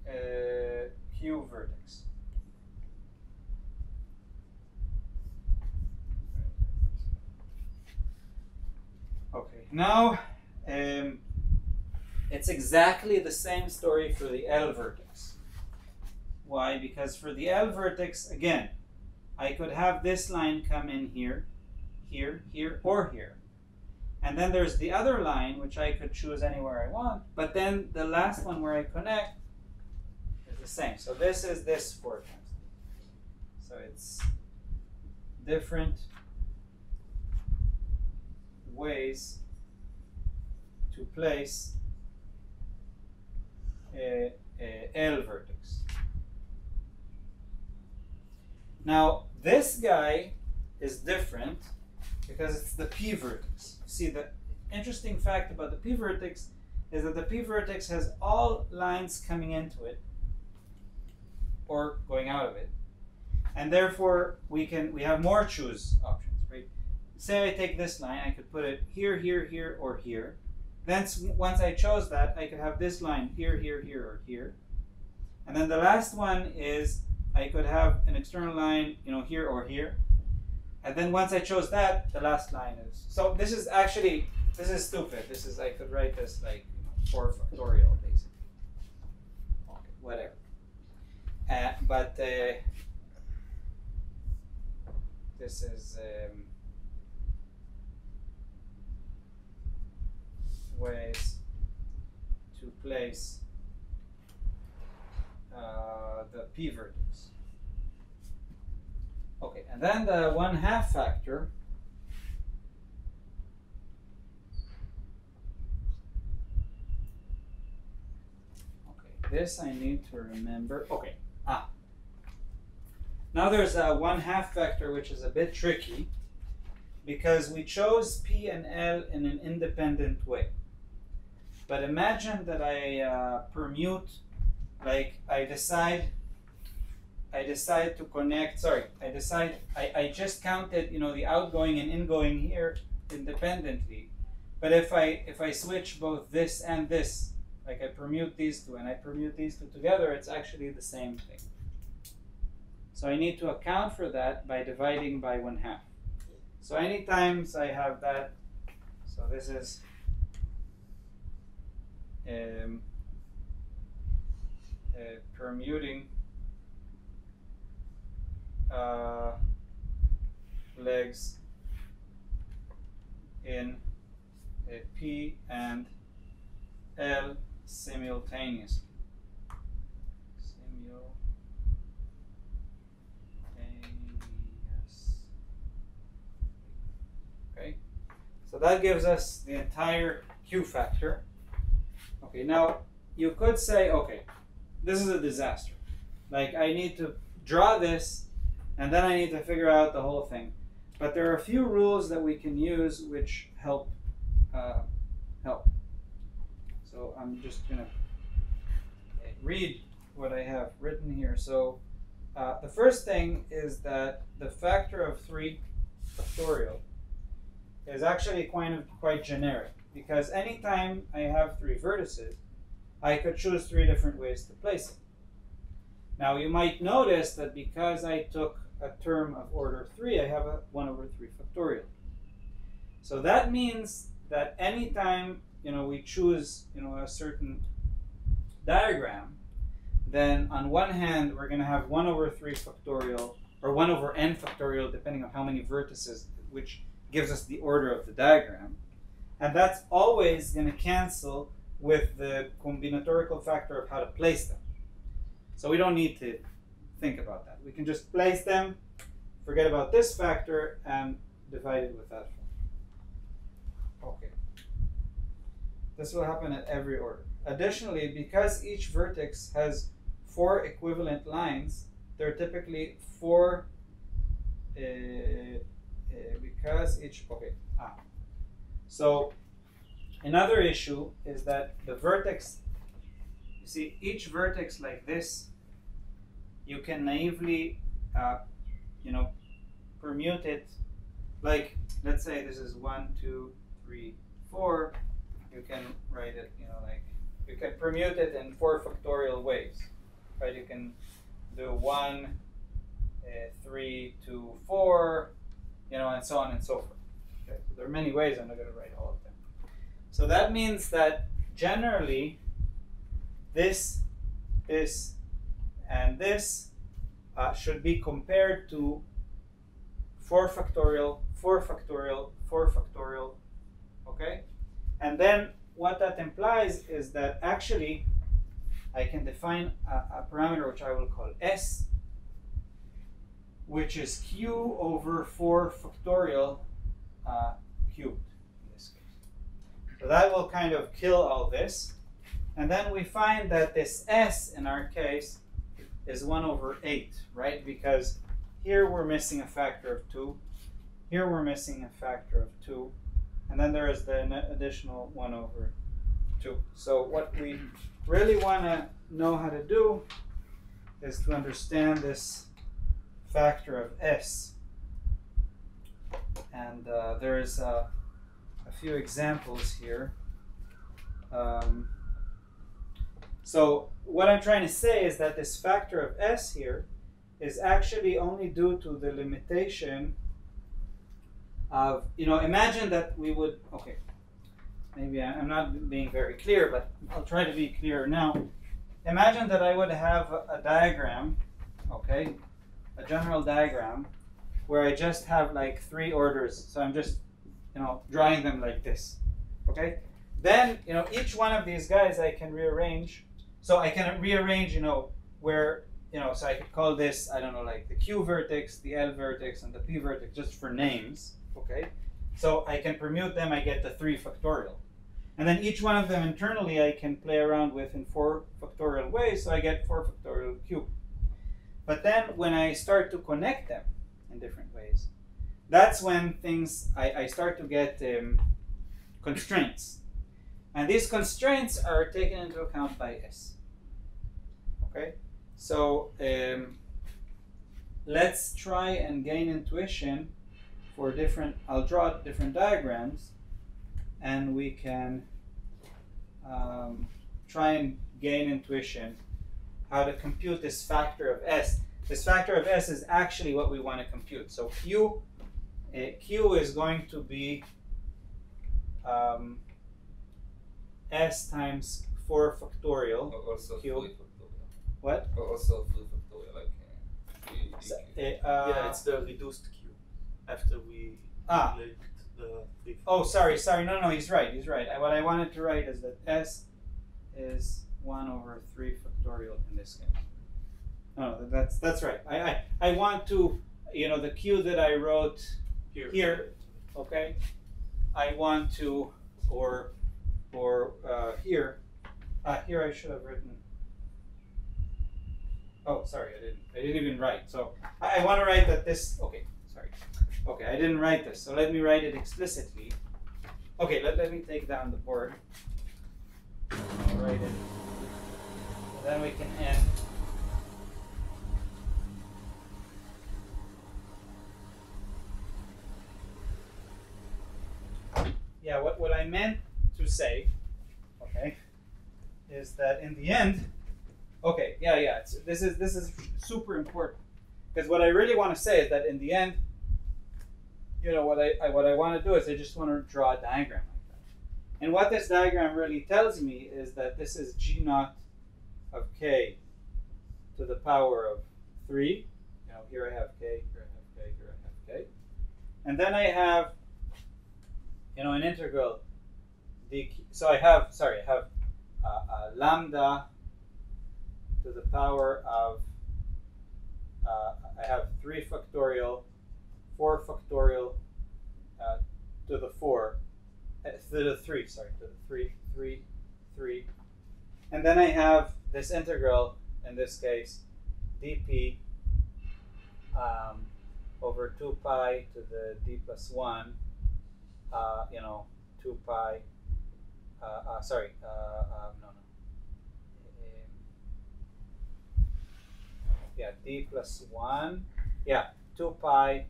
a Q vertex. Okay, now it's exactly the same story for the L vertex. Why? Because for the L vertex, again, I could have this line come in here, here, here, or here. And then there's the other line, which I could choose anywhere I want, but then the last one where I connect is the same. So this is this 4 times 3. So it's different ways to place a L vertex. Now this guy is different because it's the P vertex. See, the interesting fact about the P vertex is that the P vertex has all lines coming into it or going out of it, and therefore we have more choose options, right? Say I take this line, I could put it here, here, here, or here. Then once I chose that, I could have this line here, here, here, or here. And then the last one is I could have an external line, here or here. And then once I chose that, the last line is. So this is stupid. I could write this like 4 factorial basically. Okay, whatever. But this is ways to place the P vertex. Okay, and then the 1/2 factor. Okay, this I need to remember. Okay, now there's a 1/2 factor which is a bit tricky because we chose P and L in an independent way. But imagine that I permute, like I decide to connect, sorry, I just counted, the outgoing and ingoing here independently. But if I switch both this and this, like I permute these two and I permute these two together, it's actually the same thing. So I need to account for that by dividing by 1/2. So anytime I have that, so this is permuting legs in P and L simultaneously. Okay, so that gives us the entire Q factor. Okay, now you could say, okay, this is a disaster. Like I need to draw this and then I need to figure out the whole thing. But there are a few rules that we can use which help. So I'm just going to read what I have written here. So the first thing is that the factor of 3 factorial is actually quite generic, because anytime I have 3 vertices, I could choose 3 different ways to place it. Now you might notice that because I took a term of order 3, I have a 1/3 factorial. So that means that anytime we choose a certain diagram, then on one hand we're going to have 1/3 factorial or 1/n factorial, depending on how many vertices, which gives us the order of the diagram, and that's always going to cancel with the combinatorial factor of how to place them. So we don't need to think about that. We can just place them, forget about this factor, and divide it with that one. Okay. This will happen at every order. Additionally, because each vertex has 4 equivalent lines, there are typically 4 because each, okay. So another issue is that the vertex, you see, each vertex like this, you can naively, permute it. Like, let's say this is 1, 2, 3, 4. You can write it, you can permute it in 4 factorial ways, right? You can do 1, 3, 2, 4, and so on and so forth. Okay, so there are many ways. I'm not going to write all of them. So that means that generally, this, and this should be compared to 4 factorial, 4 factorial, 4 factorial, okay? And then what that implies is that actually I can define a parameter which I will call S, which is Q over 4 factorial cubed in this case. So that will kind of kill all this. And then we find that this S in our case is 1/8, right? Because here we're missing a factor of 2. Here we're missing a factor of 2. And then there is the additional 1/2. So what we really want to know how to do is to understand this factor of S. And there is a few examples here. So what I'm trying to say is that this factor of S here is actually only due to the limitation of, imagine that we would, okay, maybe I'm not being very clear, but I'll try to be clearer now. Imagine that I would have a diagram, okay, a general diagram, where I just have like 3 orders. So I'm just, drawing them like this, okay? Then, each one of these guys I can rearrange. So I can rearrange, where so I could call this, I don't know, like the Q vertex, the L vertex, and the P vertex, just for names, okay? So I can permute them, I get the 3 factorial. And then each one of them internally I can play around with in 4 factorial ways, so I get 4 factorial Q. But then when I start to connect them in different ways, that's when I start to get constraints. And these constraints are taken into account by S. Okay? So let's try and gain intuition for different, I'll draw different diagrams, and we can try and gain intuition how to compute this factor of S. This factor of S is actually what we want to compute. So Q is going to be S times 4 factorial. Also Q. 3 factorial. What? Also 3 factorial, like yeah, it's the reduced Q after we calculate the 3. Oh, sorry. No, he's right. What I wanted to write is that S is 1 over 3 factorial in this case. No, that's right. I want to, the Q that I wrote here, okay? I want to, or here I should have written. Oh, sorry, I didn't even write. So I want to write that this. Okay, sorry. Okay, I didn't write this. So let me write it explicitly. Okay, let me take down the board. I'll write it. And then we can end. Yeah, what I meant to say, okay, is that in the end, okay, this is super important, because what I really want to say is that in the end, what I want to do is I just want to draw a diagram like that, and what this diagram really tells me is that this is G naught of K to the power of 3. Here I have K, here I have K, here I have K, and then I have an integral dq. So I have lambda to the power of I have 3 factorial, 4 factorial to the 4 to the 3, sorry, to the 3, and then I have this integral in this case dp over 2 pi to the d plus 1. 2 pi, d plus 1, 2 pi,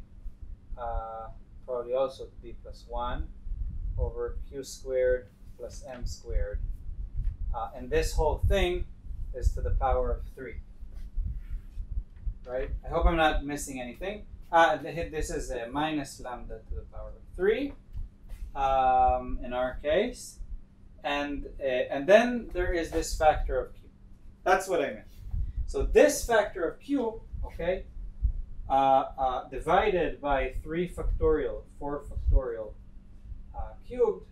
probably also d plus 1 over q squared plus m squared. And this whole thing is to the power of 3. Right? I hope I'm not missing anything. This is a minus lambda to the power of 3. In our case, and then there is this factor of Q. That's what I meant. So this factor of Q, okay, divided by 3 factorial, 4 factorial cubed,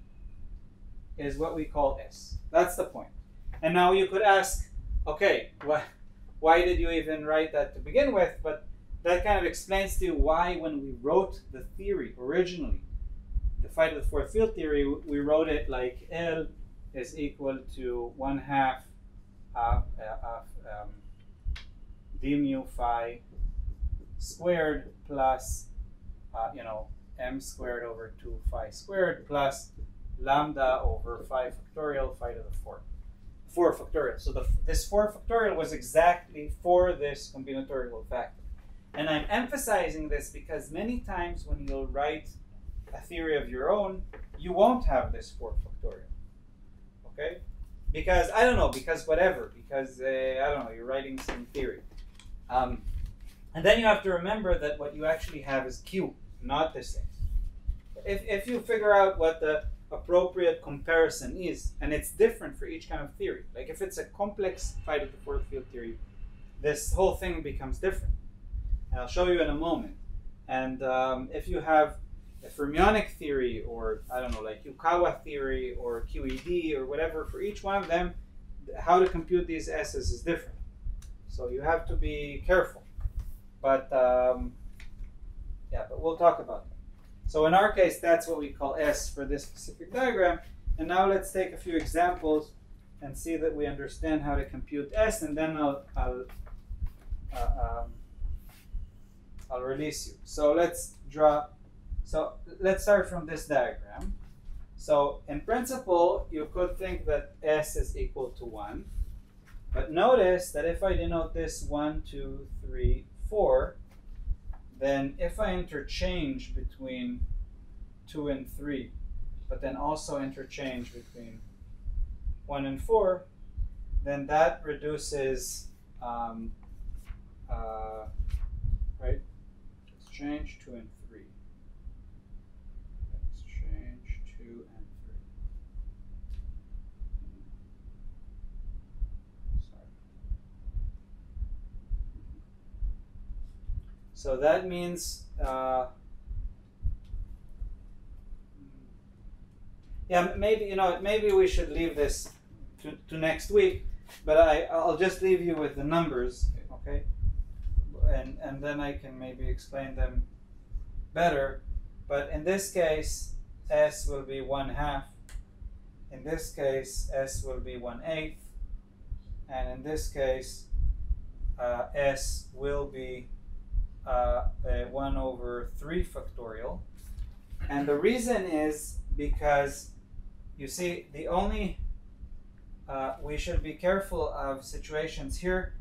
is what we call S. That's the point. And now you could ask, okay, why did you even write that to begin with? But that kind of explains to you why, when we wrote the theory originally, the phi to the 4th field theory, we wrote it like L is equal to 1/2 d mu phi squared plus m squared over 2 phi squared plus lambda over phi factorial phi to the 4 factorial. So this 4 factorial was exactly for this combinatorial factor. And I'm emphasizing this because many times when you'll write a theory of your own, you won't have this 4 factorial. Okay? Because, I don't know, because whatever, because, I don't know, you're writing some theory. And then you have to remember that what you actually have is Q, not this thing. If you figure out what the appropriate comparison is, and it's different for each kind of theory, like if it's a complex phi to the 4th field theory, this whole thing becomes different. And I'll show you in a moment. And if you have a fermionic theory, or I don't know, like Yukawa theory or QED or whatever, for each one of them, how to compute these S's is different. So you have to be careful. But yeah, but we'll talk about that. So in our case, that's what we call S for this specific diagram. And now let's take a few examples and see that we understand how to compute S, and then I'll release you. So let's draw. So let's start from this diagram. So in principle, you could think that S is equal to 1. But notice that if I denote this 1, 2, 3, 4, then if I interchange between 2 and 3, but then also interchange between 1 and 4, then that reduces, right? Exchange 2 and 3. Exchange 2 and 3. Sorry. So that means, yeah, maybe, maybe we should leave this to next week, but I'll just leave you with the numbers, okay? And then I can maybe explain them better. But in this case, S will be 1/2. In this case, S will be 1/8. And in this case, S will be 1/3 factorial. And the reason is because, you see, the only, we should be careful of situations here.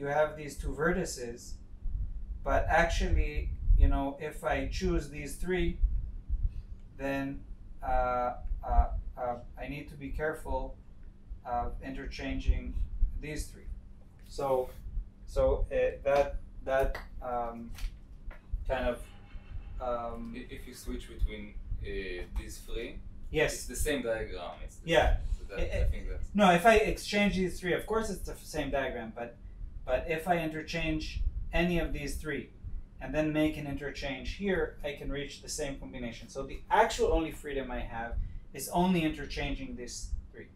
You have these two vertices, but actually, if I choose these 3, then I need to be careful of interchanging these 3. So that kind of. If you switch between these 3, yes, it's the same diagram. It's the yeah. same. So I think that's No, if I exchange these 3, of course it's the same diagram, but if I interchange any of these 3 and then make an interchange here, I can reach the same combination. So the actual only freedom I have is only interchanging these 3.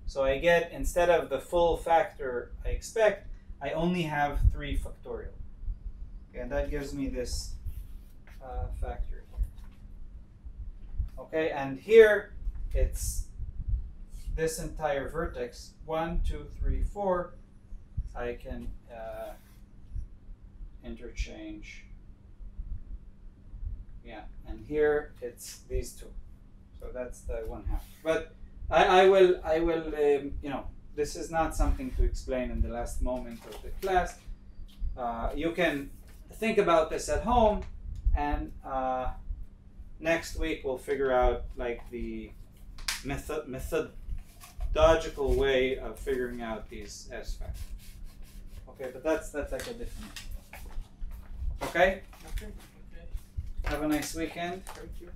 So I get, instead of the full factor I expect, I only have 3 factorial. Okay, and that gives me this factor here. Okay, and here it's this entire vertex, 1, 2, 3, 4. I can interchange. Yeah, and here it's these 2. So that's the 1/2. But I will this is not something to explain in the last moment of the class. You can think about this at home, and next week we'll figure out like the methodological way of figuring out these S factors. Okay, but that's like a different. Okay? Okay. Have a nice weekend. Thank you.